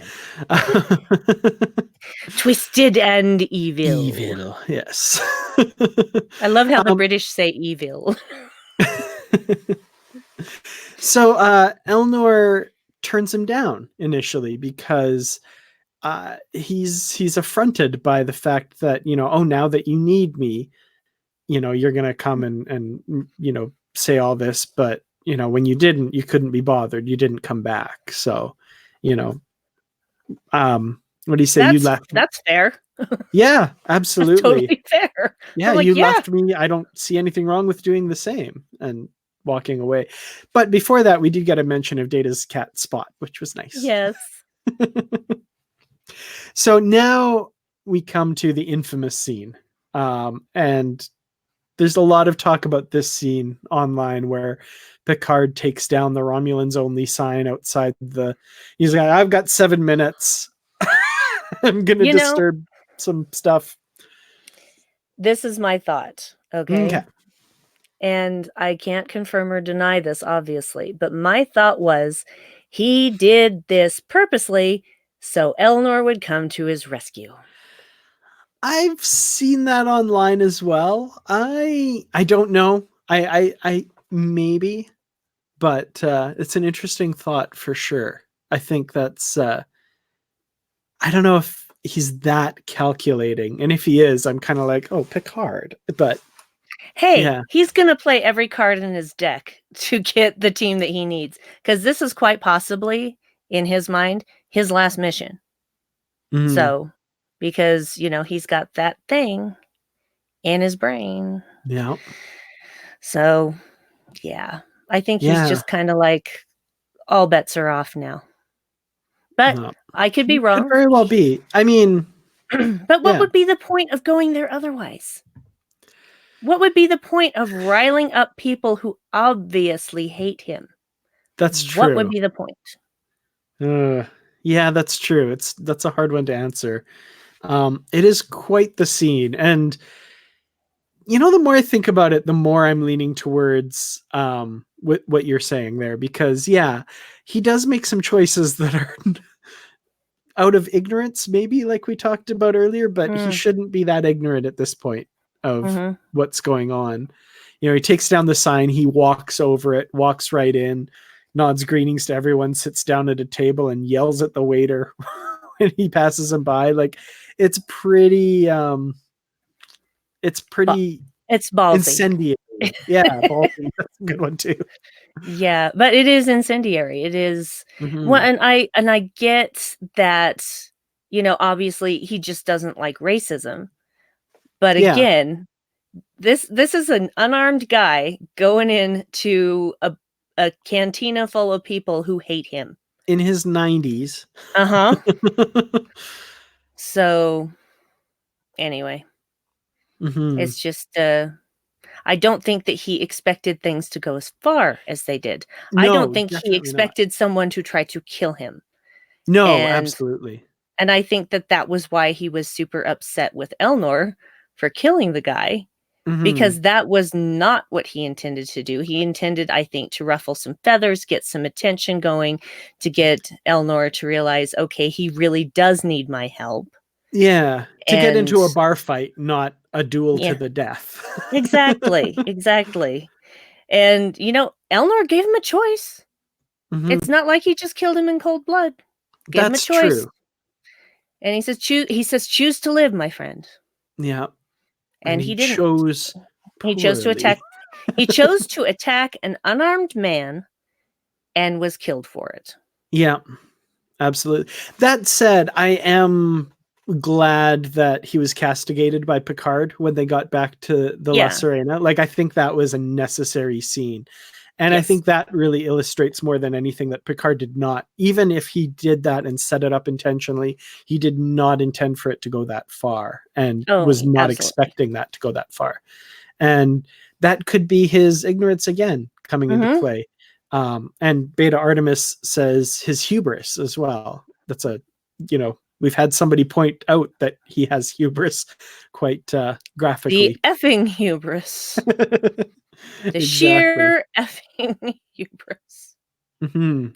Twisted and evil. Evil, yes. I love how the British say evil. So Elnor turns him down initially because he's affronted by the fact that, now that you need me, you're going to come and say all this, but when you didn't, you couldn't be bothered. You didn't come back. So, what do you say? You left. That's fair. Yeah, absolutely. That's totally fair. Yeah, you left me. I don't see anything wrong with doing the same and walking away. But before that, we did get a mention of Data's cat Spot, which was nice. Yes. So now we come to the infamous scene. And there's a lot of talk about this scene online where Picard takes down the Romulans only sign outside he's like, I've got 7 minutes. I'm going to disturb some stuff. This is my thought. Okay. And I can't confirm or deny this, obviously, but my thought was he did this purposely so Elnor would come to his rescue. I've seen that online as well. I don't know. I maybe, but it's an interesting thought for sure. I think that's I don't know if he's that calculating, and if he is, I'm kind of like, oh, Picard. But hey, he's gonna play every card in his deck to get the team that he needs, because this is quite possibly, in his mind, his last mission. So, because he's got that thing in his brain. Yeah. So, yeah, I think he's just kind of like, all bets are off now. But I could be wrong. Could very well be. I mean, but what would be the point of going there otherwise? What would be the point of riling up people who obviously hate him? That's true. What would be the point? Yeah, that's true. That's a hard one to answer. It is quite the scene, and the more I think about it, the more I'm leaning towards what you're saying there, because he does make some choices that are out of ignorance, maybe, like we talked about earlier, but he shouldn't be that ignorant at this point of what's going on. He takes down the sign, he walks over it, walks right in, nods greetings to everyone, sits down at a table and yells at the waiter when he passes him by. Like, it's pretty it's ballsy. Incendiary. Yeah, ballsy. That's a good one too. Yeah, but it is incendiary. It is well, and I get that, obviously he just doesn't like racism. But again, this is an unarmed guy going into a cantina full of people who hate him. In his 90s. So anyway, it's just I don't think that he expected things to go as far as they did. No, I don't think he expected someone to try to kill him. No, absolutely. And I think that was why he was super upset with Elnor for killing the guy, because that was not what he intended to do. He intended, I think, to ruffle some feathers, get some attention going, to get Elnor to realize, okay, he really does need my help. Yeah, to get into a bar fight, not a duel to the death. Exactly. And, Elnor gave him a choice. Mm-hmm. It's not like he just killed him in cold blood. Gave him a choice. True. And he says, choose to live, my friend. Yeah. And he didn't. He chose to attack. He chose to attack an unarmed man and was killed for it. Yeah, absolutely. That said, I am glad that he was castigated by Picard when they got back to the La Sirena. Like, I think that was a necessary scene. And I think that really illustrates more than anything that Picard did not, even if he did that and set it up intentionally, he did not intend for it to go that far and was not expecting that to go that far. And that could be his ignorance again coming into play. And Beta Artemis says his hubris as well. That's we've had somebody point out that he has hubris quite graphically. The effing hubris. The sheer effing hubris. Mm-hmm.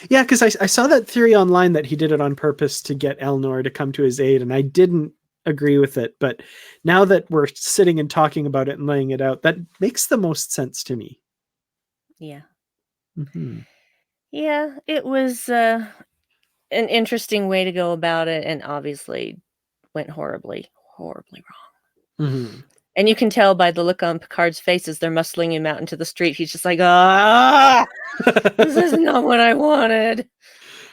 Yeah, because I saw that theory online that he did it on purpose to get Elnor to come to his aid, and I didn't agree with it. But now that we're sitting and talking about it and laying it out, that makes the most sense to me. Yeah. Mm-hmm. Yeah, it was an interesting way to go about it, and obviously went horribly wrong. Mm-hmm. And you can tell by the look on Picard's face as they're muscling him out into the street. He's just like, this is not what I wanted.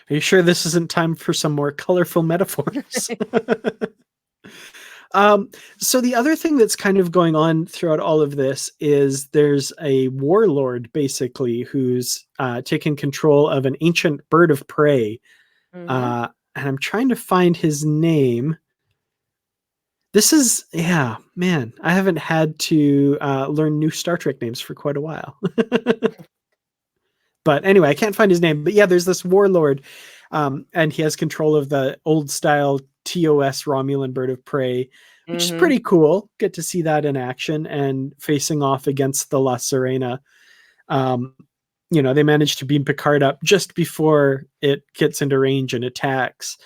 Are you sure this isn't time for some more colorful metaphors? So the other thing that's kind of going on throughout all of this is there's a warlord, basically, who's taken control of an ancient bird of prey. Mm-hmm. And I'm trying to find his name. This is, I haven't had to learn new Star Trek names for quite a while. But anyway, I can't find his name. But yeah, there's this warlord, and he has control of the old style TOS Romulan bird of prey, which is pretty cool. Get to see that in action and facing off against the La Sirena. They managed to beam Picard up just before it gets into range and attacks.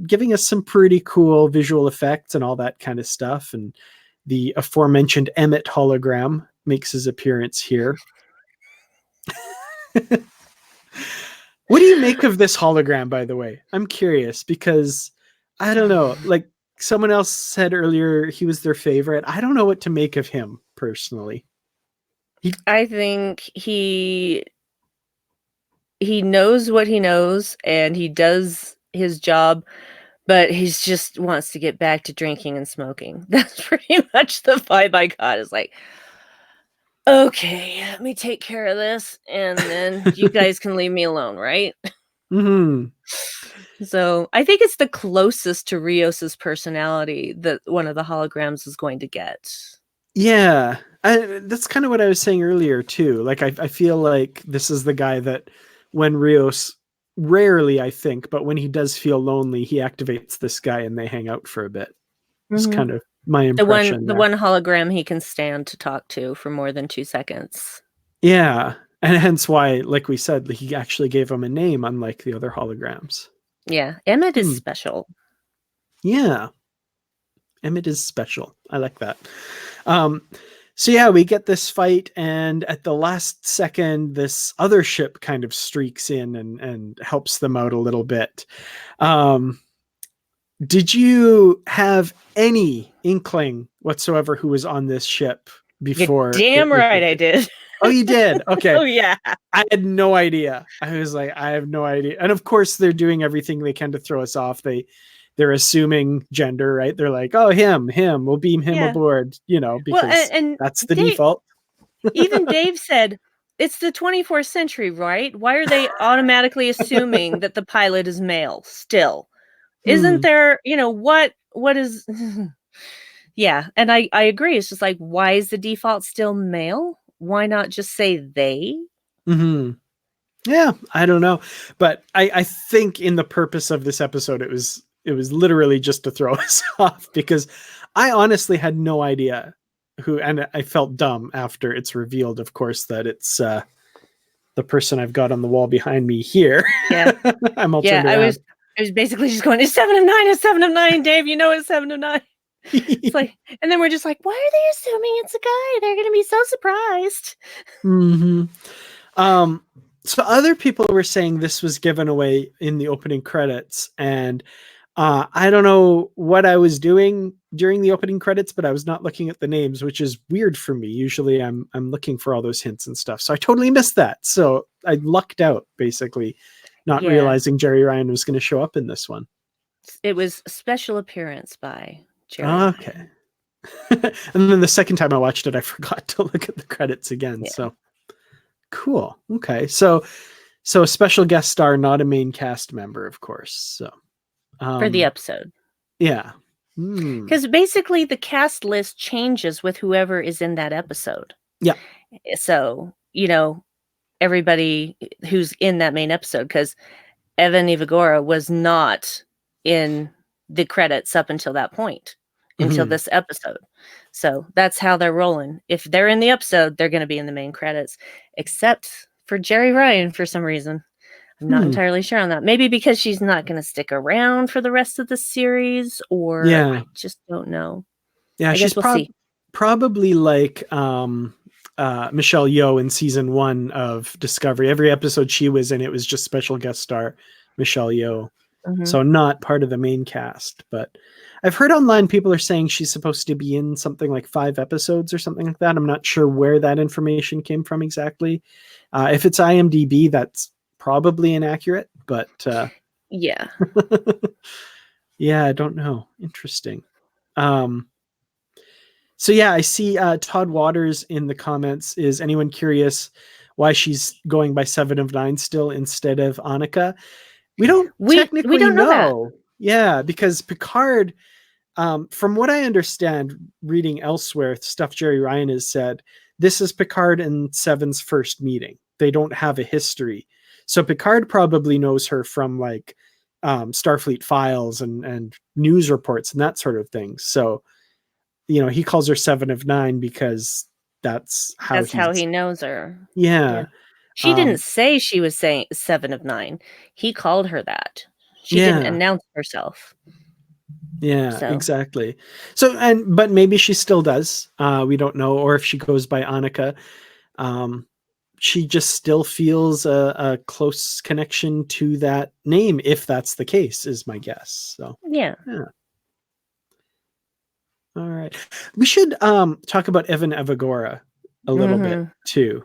Giving us some pretty cool visual effects and all that kind of stuff. And the aforementioned Emmett hologram makes his appearance here. What do you make of this hologram, by the way? I'm curious because I don't know. Like someone else said earlier, he was their favorite. I don't know what to make of him personally. I think he knows what he knows and he does his job, but he just wants to get back to drinking and smoking. That's pretty much the vibe I got. Is like, okay, let me take care of this, and then you guys can leave me alone, right? Mm-hmm. So I think it's the closest to Rios's personality that one of the holograms is going to get. Yeah, that's kind of what I was saying earlier too. Like I feel like this is the guy that when Rios, rarely I think, but when he does feel lonely, he activates this guy and they hang out for a bit. It's kind of my impression. The one hologram he can stand to talk to for more than 2 seconds. Yeah, and hence why, like we said, he actually gave him a name, unlike the other holograms. Yeah, Emmett is special. Yeah, Emmett is special. I like that. So yeah, we get this fight, and at the last second, this other ship kind of streaks in and helps them out a little bit. Did you have any inkling whatsoever who was on this ship before? You're damn right I did. Oh, you did? Okay. Oh, yeah. I had no idea. I was like, I have no idea. And of course, they're doing everything they can to throw us off. They're assuming gender, right? They're like, oh, him, we'll beam him aboard, because and that's the default. Even Dave said, it's the 24th century, right? Why are they automatically assuming that the pilot is male still? Isn't there, what is... Yeah, and I agree. It's just like, why is the default still male? Why not just say they? Mm-hmm. Yeah, I don't know. But I think in the purpose of this episode, it was literally just to throw us off, because I honestly had no idea who, and I felt dumb after it's revealed, of course, that it's the person I've got on the wall behind me here. Yeah. I'm all turned around. I was basically just going, it's 7 of 9, it's 7 of 9, Dave, it's 7 of 9. It's like, and then we're just like, why are they assuming it's a guy? They're going to be so surprised. Mm-hmm. So other people were saying this was given away in the opening credits, and I don't know what I was doing during the opening credits, but I was not looking at the names, which is weird for me. Usually I'm looking for all those hints and stuff. So I totally missed that. So I lucked out, basically, not realizing Jerry Ryan was going to show up in this one. It was a special appearance by Jerry Okay. And then the second time I watched it, I forgot to look at the credits again. Yeah. So cool. Okay. So a special guest star, not a main cast member, of course. So for the episode. Yeah. Because basically the cast list changes with whoever is in that episode. Yeah. So, you know, everybody who's in that main episode, because Evan Evagora was not in the credits up until that point, until this episode. So that's how they're rolling. If they're in the episode, they're going to be in the main credits, except for Jerry Ryan for some reason. I'm not entirely sure on that. Maybe because she's not going to stick around for the rest of the series, or I just don't know. Yeah, I she's guess we'll see. Probably like Michelle Yeoh in season 1 of Discovery. Every episode she was in, it was just special guest star Michelle Yeoh. So not part of the main cast. But I've heard online people are saying she's supposed to be in something like 5 episodes or something like that. I'm not sure where that information came from exactly. If it's IMDb, that's probably inaccurate, but yeah. Yeah, I don't know. Interesting. So yeah, I see Todd Waters in the comments. Is anyone curious why she's going by 7 of 9 still instead of Annika? We don't technically know. Yeah, because Picard, from what I understand, reading elsewhere, stuff Jerry Ryan has said, this is Picard and Seven's first meeting. They don't have a history. So Picard probably knows her from like Starfleet files and news reports and that sort of thing. So, you know, he calls her 7 of 9 because that's how he knows her. Yeah. She didn't say she was saying 7 of 9. He called her that. She didn't announce herself. Yeah, exactly. So, but maybe she still does. We don't know. Or if she goes by Annika. She just still feels a close connection to that name, if that's the case, is my guess. So yeah. All right. We should talk about Evan Evagora a little bit too.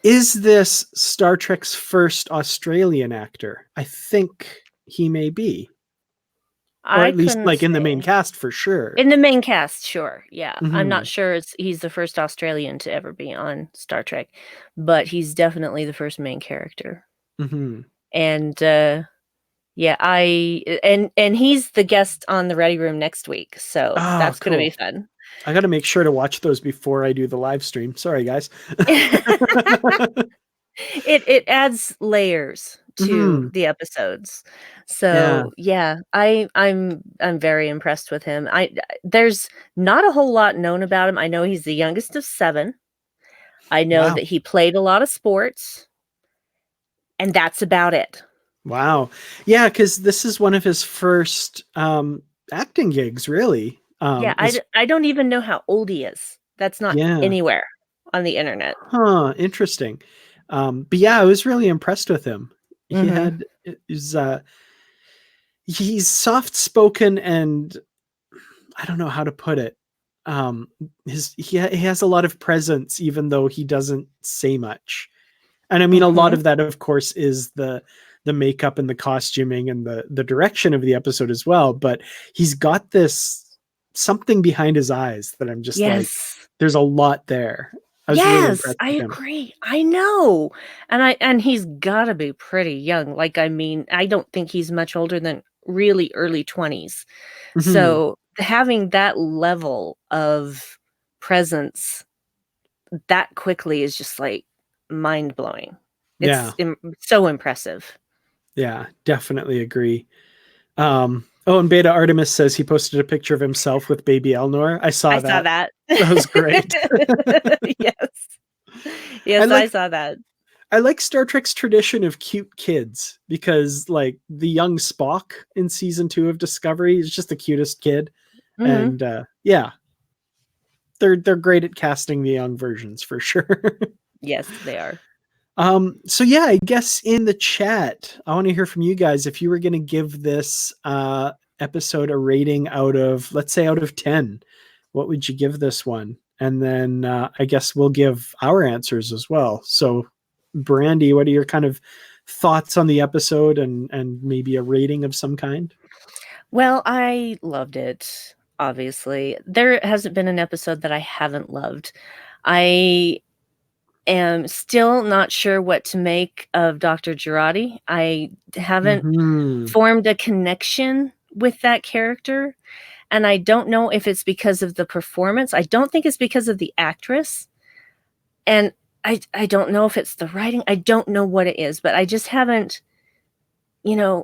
Is this Star Trek's first Australian actor? I think he may be. Or at least like in the main cast for sure. In the main cast, sure. Yeah. I'm not sure he's the first Australian to ever be on Star Trek, but he's definitely the first main character. And yeah, and he's the guest on the Ready Room next week. So that's going to be fun. I got to make sure to watch those before I do the live stream. Sorry, guys. It adds layers to the episodes. So yeah, I'm very impressed with him. There's not a whole lot known about him. I know he's the youngest of 7. I know that he played a lot of sports, and that's about it. Wow. Yeah, because this is one of his first acting gigs, really. I don't even know how old he is. That's not anywhere on the internet. Huh, interesting. But yeah, I was really impressed with him. He's soft-spoken, and I don't know how to put it. He has a lot of presence, even though he doesn't say much. And I mean, a lot of that, of course, is the makeup and the costuming and the direction of the episode as well. But he's got this something behind his eyes that I'm just like, there's a lot there. I agree. I know. And he's got to be pretty young. Like, I mean, I don't think he's much older than really early 20s. So having that level of presence that quickly is just like mind-blowing. It's so impressive. Yeah, definitely agree. And Beta Artemis says he posted a picture of himself with baby Elnor. I saw that. That was great. Yes, I saw that. I like Star Trek's tradition of cute kids, because like the young Spock in season 2 of Discovery is just the cutest kid. And yeah, they're great at casting the young versions for sure. Yes, they are. So yeah, I guess in the chat, I want to hear from you guys. If you were going to give this episode a rating out of, let's say, out of 10, what would you give this one? And then I guess we'll give our answers as well. So, Brandi, what are your kind of thoughts on the episode and maybe a rating of some kind? Well, I loved it, obviously. There hasn't been an episode that I haven't loved. I am still not sure what to make of Dr. Girardi. I haven't formed a connection with that character, and I don't know if it's because of the performance. I don't think it's because of the actress, and I don't know if it's the writing. I don't know what it is, but I just haven't, I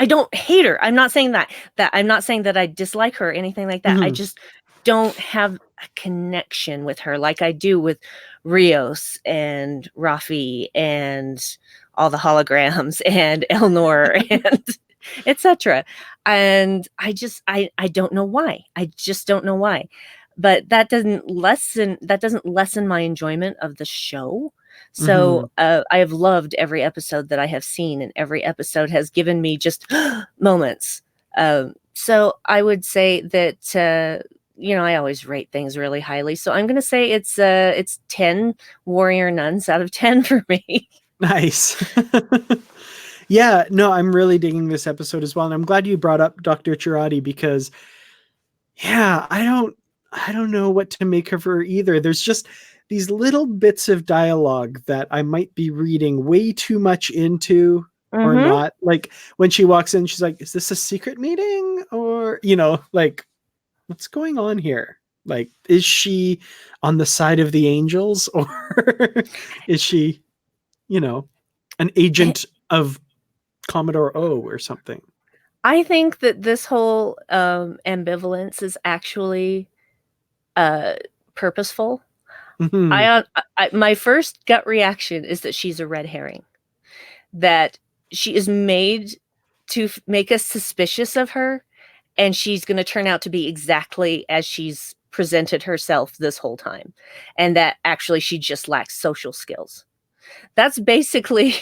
don't hate her. I'm not saying that I'm not saying that I dislike her or anything like that. I just don't have a connection with her like I do with Rios and Rafi and all the holograms and Elnor and etc. And I don't know why. I just don't know why. But that doesn't lessen my enjoyment of the show. So I have loved every episode that I have seen, and every episode has given me just moments. So I would say that I always rate things really highly. So I'm going to say it's 10 warrior nuns out of 10 for me. Nice. Yeah, no, I'm really digging this episode as well, and I'm glad you brought up Dr. Girardi because, yeah, I don't know what to make of her either. There's just these little bits of dialogue that I might be reading way too much into or not. Like when she walks in, she's like, is this a secret meeting? Or, like, what's going on here? Like, is she on the side of the angels or is she, an agent of Commodore O or something? I think that this whole ambivalence is actually purposeful. My first gut reaction is that she's a red herring, that she is made to make us suspicious of her, and she's going to turn out to be exactly as she's presented herself this whole time, and that actually she just lacks social skills. That's basically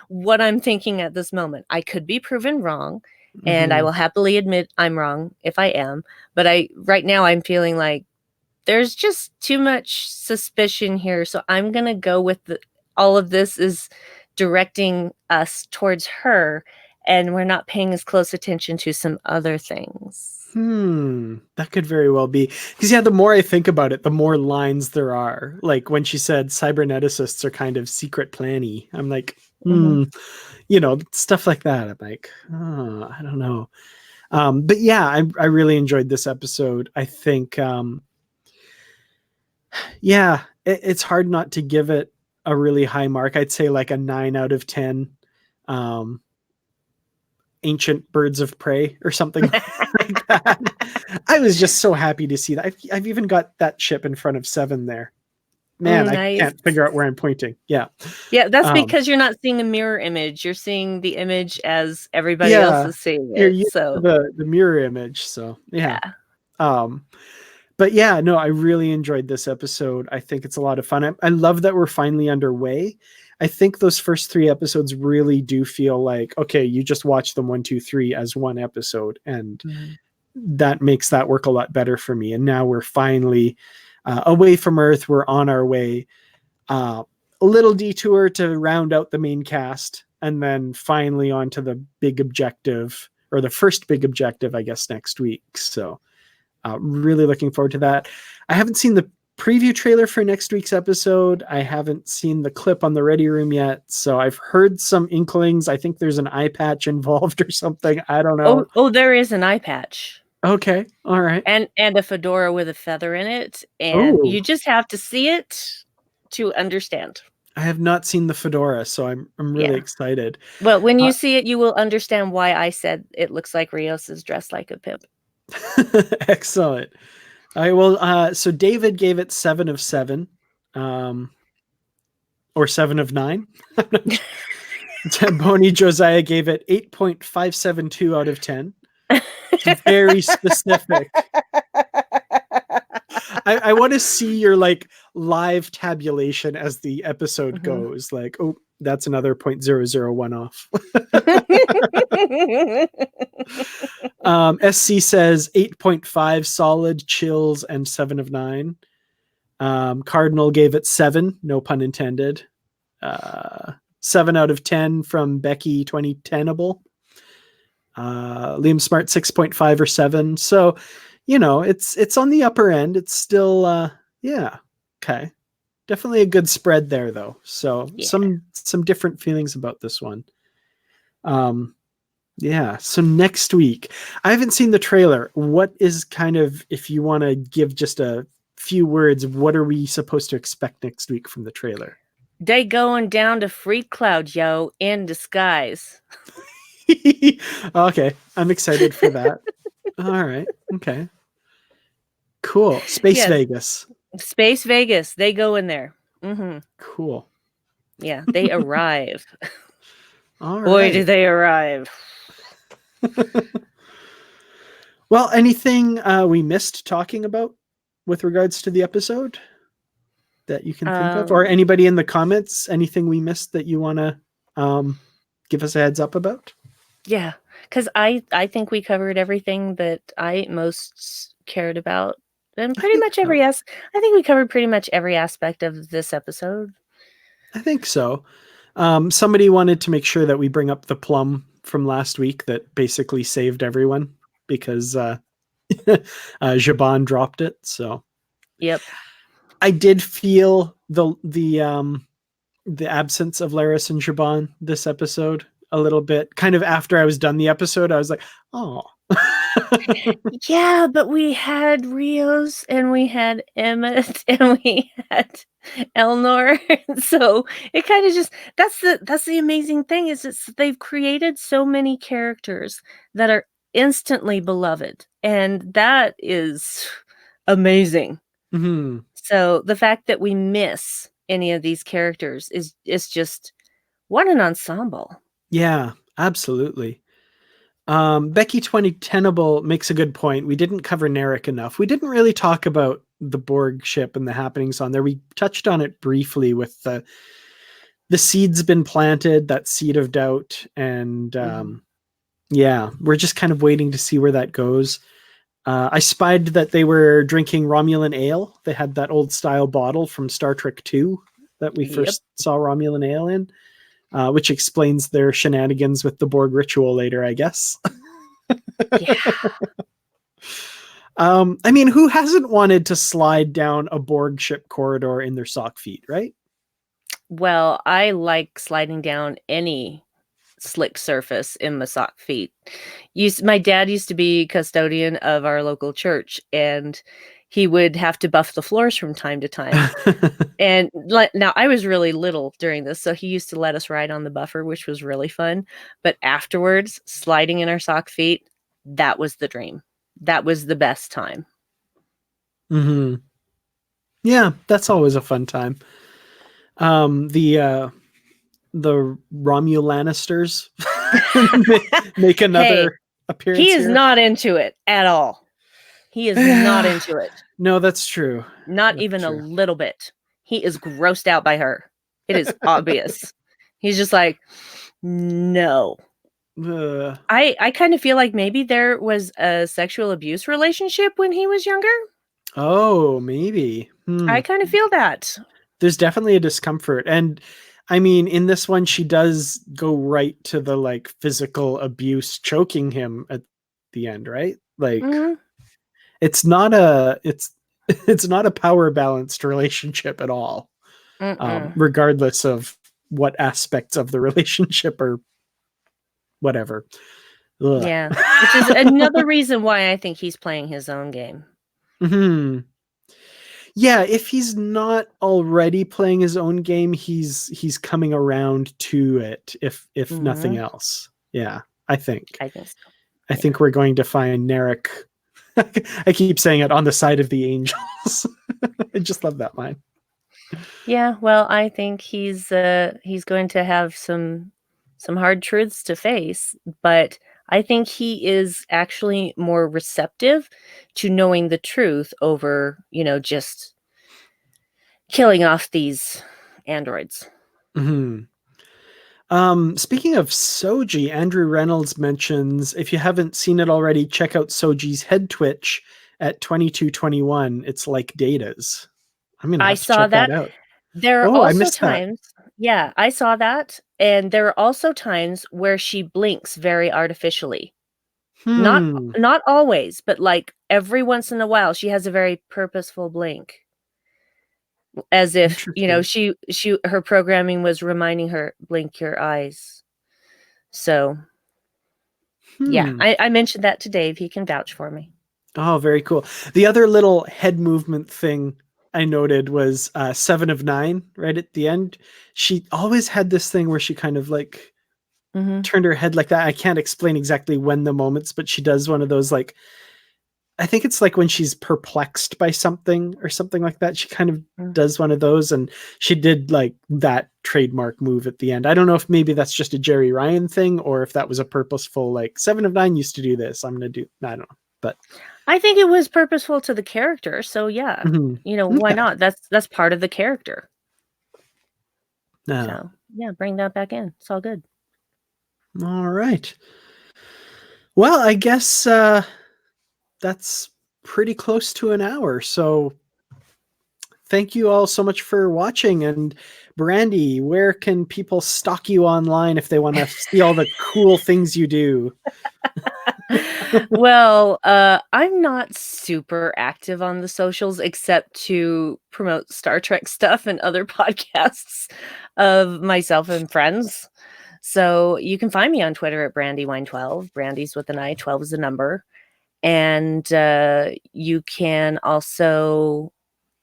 what I'm thinking at this moment. I could be proven wrong, and I will happily admit I'm wrong if I am, but right now I'm feeling like there's just too much suspicion here. So I'm going to go with all of this is directing us towards her, and we're not paying as close attention to some other things. That could very well be. Because, yeah, the more I think about it, the more lines there are. Like when she said cyberneticists are kind of secret planny. I'm like, stuff like that. I'm like, I don't know. But yeah, I really enjoyed this episode. I think, it's hard not to give it a really high mark. I'd say like a 9 out of 10. Ancient birds of prey or something like that. I was just so happy to see that. I've even got that ship in front of 7 there. Man, nice. I can't figure out where I'm pointing. Yeah, that's because you're not seeing a mirror image. You're seeing the image as everybody else is seeing it. So the mirror image. So yeah. But yeah, no, I really enjoyed this episode. I think it's a lot of fun. I love that we're finally underway. I think those first 3 episodes really do feel like, okay, you just watch them 1, 2, 3 as one episode. And that makes that work a lot better for me. And now we're finally away from Earth. We're on our way. A little detour to round out the main cast. And then finally on to the big objective, or the first big objective, I guess, next week. So really looking forward to that. I haven't seen the preview trailer for next week's episode. I haven't seen the clip on the Ready Room yet, so I've heard some inklings. I think there's an eye patch involved or something. I don't know. Oh, there is an eye patch. Okay, all right. And a fedora with a feather in it, and you just have to see it to understand. I have not seen the fedora, so I'm really excited. Well, when you see it, you will understand why I said it looks like Rios is dressed like a pimp. Excellent. All right, well, so David gave it 7 of 7, or 7 of 9. Bonnie Josiah gave it 8.572 out of 10. It's very specific. I want to see your like live tabulation as the episode goes. Like, oh, that's another 0.001 off. SC says 8.5 solid, chills, and 7 of 9. Cardinal gave it 7, no pun intended. 7 out of 10 from Becky 2010able. Liam Smart 6.5 or 7. So, you know, it's on the upper end. It's still okay. Definitely a good spread there though. So some different feelings about this one. So next week, I haven't seen the trailer. What is kind of, if you want to give just a few words, what are we supposed to expect next week from the trailer? They going down to Freak Cloud, yo, in disguise. Okay, I'm excited for that. All right, okay, cool. Space Vegas. Space Vegas. They go in there. Cool. Yeah, they arrive. All Boy, right. do they arrive. Well, anything we missed talking about with regards to the episode that you can think of, or anybody in the comments, anything we missed that you want to give us a heads up about? Yeah, because I think we covered everything that I most cared about, and pretty much I think we covered pretty much every aspect of this episode. I think so. Somebody wanted to make sure that we bring up the plum from last week that basically saved everyone because Jabon dropped it. So, yep, I did feel the absence of Laris and Jabon this episode a little bit. Kind of after I was done the episode, I was like, oh. Yeah, but we had Rios and we had Emmett and we had Elnor, so it kind of just that's the amazing thing is they've created so many characters that are instantly beloved, and that is amazing. So the fact that we miss any of these characters is just what an ensemble. Yeah, absolutely. Becky 2010able makes a good point. We didn't cover Narek enough. We didn't really talk about the Borg ship and the happenings on there. We touched on it briefly with the seed's been planted, that seed of doubt. And we're just kind of waiting to see where that goes. I spied that they were drinking Romulan ale. They had that old style bottle from Star Trek 2 that we first saw Romulan ale in. Which explains their shenanigans with the Borg ritual later, I guess. Yeah. I mean, who hasn't wanted to slide down a Borg ship corridor in their sock feet, right? Well, I like sliding down any slick surface in my sock feet. My dad used to be custodian of our local church, and he would have to buff the floors from time to time. And now I was really little during this, so he used to let us ride on the buffer, which was really fun. But afterwards, sliding in our sock feet, that was the dream. That was the best time. Yeah, that's always a fun time. The Romulanisters make another appearance. He is not into it at all. He is not into it. No, that's true. Not even a little bit. He is grossed out by her. It is obvious. He's just like, no. I kind of feel like maybe there was a sexual abuse relationship when he was younger. Oh, maybe. I kind of feel that. There's definitely a discomfort. And I mean, in this one, she does go right to the like physical abuse, choking him at the end, right? Like it's not a power balanced relationship at all. Regardless of what aspects of the relationship or whatever. Ugh. Yeah. Which is another reason why I think he's playing his own game. Yeah, if he's not already playing his own game, he's coming around to it, if nothing else. Yeah, I think so. I think we're going to find Narek. I keep saying it, on the side of the angels. I just love that line. Yeah, well, I think he's going to have some hard truths to face, but I think he is actually more receptive to knowing the truth over, just killing off these androids. Mm-hmm. Speaking of Soji, Andrew Reynolds mentions, if you haven't seen it already, check out Soji's head twitch at 2221. It's like Data's. I'm gonna I have to saw check that that. out. There are Oh, I also missed that. times, yeah, I saw that. And there are also times where she blinks very artificially. Not Hmm. not always, but like every once in a while, she has a very purposeful blink. As if, Interesting. her programming was reminding her, blink your eyes. So yeah, Hmm. I mentioned that to Dave. He can vouch for me. Oh, very cool. The other little head movement thing I noted was 7 of 9 right at the end. She always had this thing where she kind of like turned her head like that. I can't explain exactly when the moments, but she does one of those, like, I think it's like when she's perplexed by something or something like that. She kind of does one of those, and she did like that trademark move at the end. I don't know if maybe that's just a Jerry Ryan thing or if that was a purposeful, like 7 of 9 used to do this. I don't know. But I think it was purposeful to the character. So yeah, why Okay. not? That's part of the character. No. So yeah, bring that back in. It's all good. All right. Well, I guess that's pretty close to an hour. So thank you all so much for watching. And Brandi, where can people stalk you online if they want to see all the cool things you do? Well, I'm not super active on the socials except to promote Star Trek stuff and other podcasts of myself and friends. So you can find me on Twitter at BrandyWine12. Brandy's with an I, 12 is a number. And you can also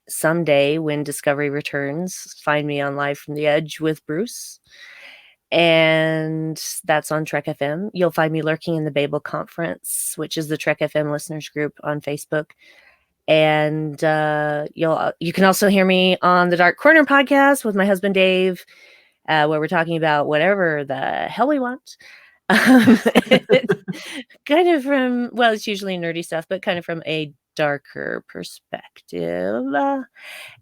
someday, when Discovery returns, find me on Live from the Edge with Bruce. And that's on Trek FM. You'll find me lurking in the Babel Conference, which is the Trek FM listeners group on Facebook. And you can also hear me on the Dark Corner podcast with my husband Dave, where we're talking about whatever the hell we want. Kind of from, well, it's usually nerdy stuff, but kind of from a darker perspective.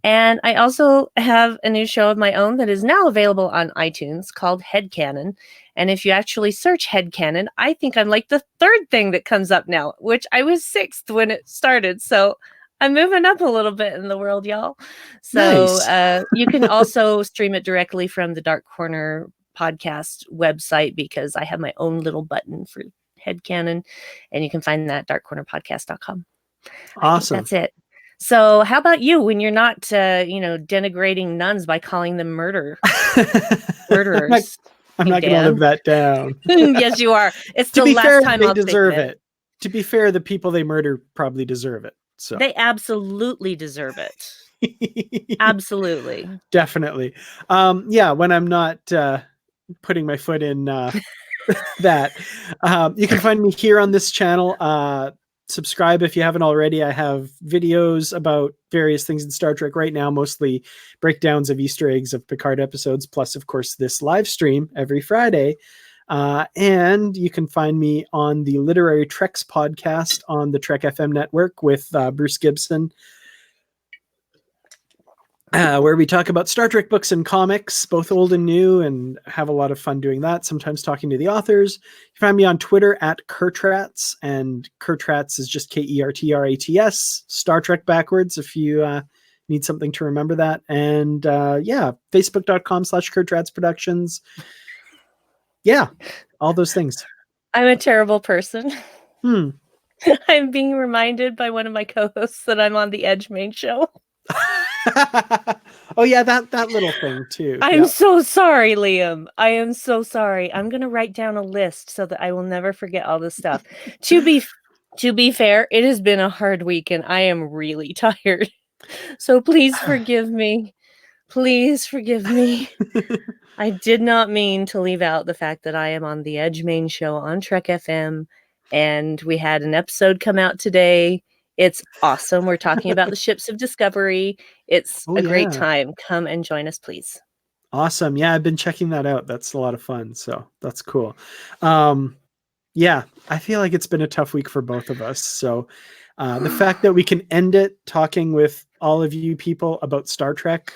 And I also have a new show of my own that is now available on iTunes called Headcanon. And if you actually search Headcanon, I think I'm like the third thing that comes up now, which I was sixth when it started. So I'm moving up a little bit in the world, y'all. So Nice. You can also stream it directly from the Dark Corner podcast website, because I have my own little button for Headcanon, and you can find that at darkcornerpodcast.com. Awesome. That's it. So how about you when you're not, denigrating nuns by calling them murderers? I'm not going to live that down. Yes, you are. It's to the be last fair, time they I'll deserve think of it. To be fair, the people they murder probably deserve it. So they absolutely deserve it. Absolutely. Definitely. Yeah, when I'm not putting my foot in that, you can find me here on this channel. Subscribe if you haven't already. I have videos about various things in Star Trek right now, mostly breakdowns of Easter eggs of Picard episodes, plus, of course, this live stream every Friday. And you can find me on the Literary Treks podcast on the Trek FM network with Bruce Gibson, where we talk about Star Trek books and comics, both old and new, and have a lot of fun doing that, sometimes talking to the authors. You find me on Twitter at Kurtrats, and Kurtrats is just Kertrats, Star Trek backwards, if you need something to remember that. And Facebook.com/Kurtrats Productions. Yeah, all those things. I'm a terrible person. I'm being reminded by one of my co-hosts that I'm on the Edge main show. Oh yeah, that little thing too. I'm so sorry, Liam. I am so sorry. I'm gonna write down a list so that I will never forget all this stuff. To be fair, it has been a hard week and I am really tired. So please forgive me. Please forgive me. I did not mean to leave out the fact that I am on the Edge main show on Trek FM, and we had an episode come out today. It's awesome. We're talking about the ships of Discovery. It's a great time. Come and join us, please. Awesome. Yeah, I've been checking that out. That's a lot of fun. So that's cool. Yeah, I feel like it's been a tough week for both of us. So the fact that we can end it talking with all of you people about Star Trek,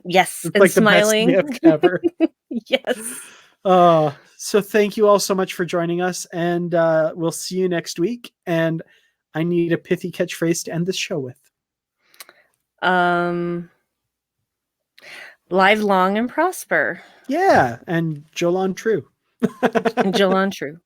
Yes, it's and like smiling. the best gift ever. Yes. So thank you all so much for joining us, and we'll see you next week. And I need a pithy catchphrase to end this show with. Live long and prosper. Yeah, and Jolan True. And Jolan True.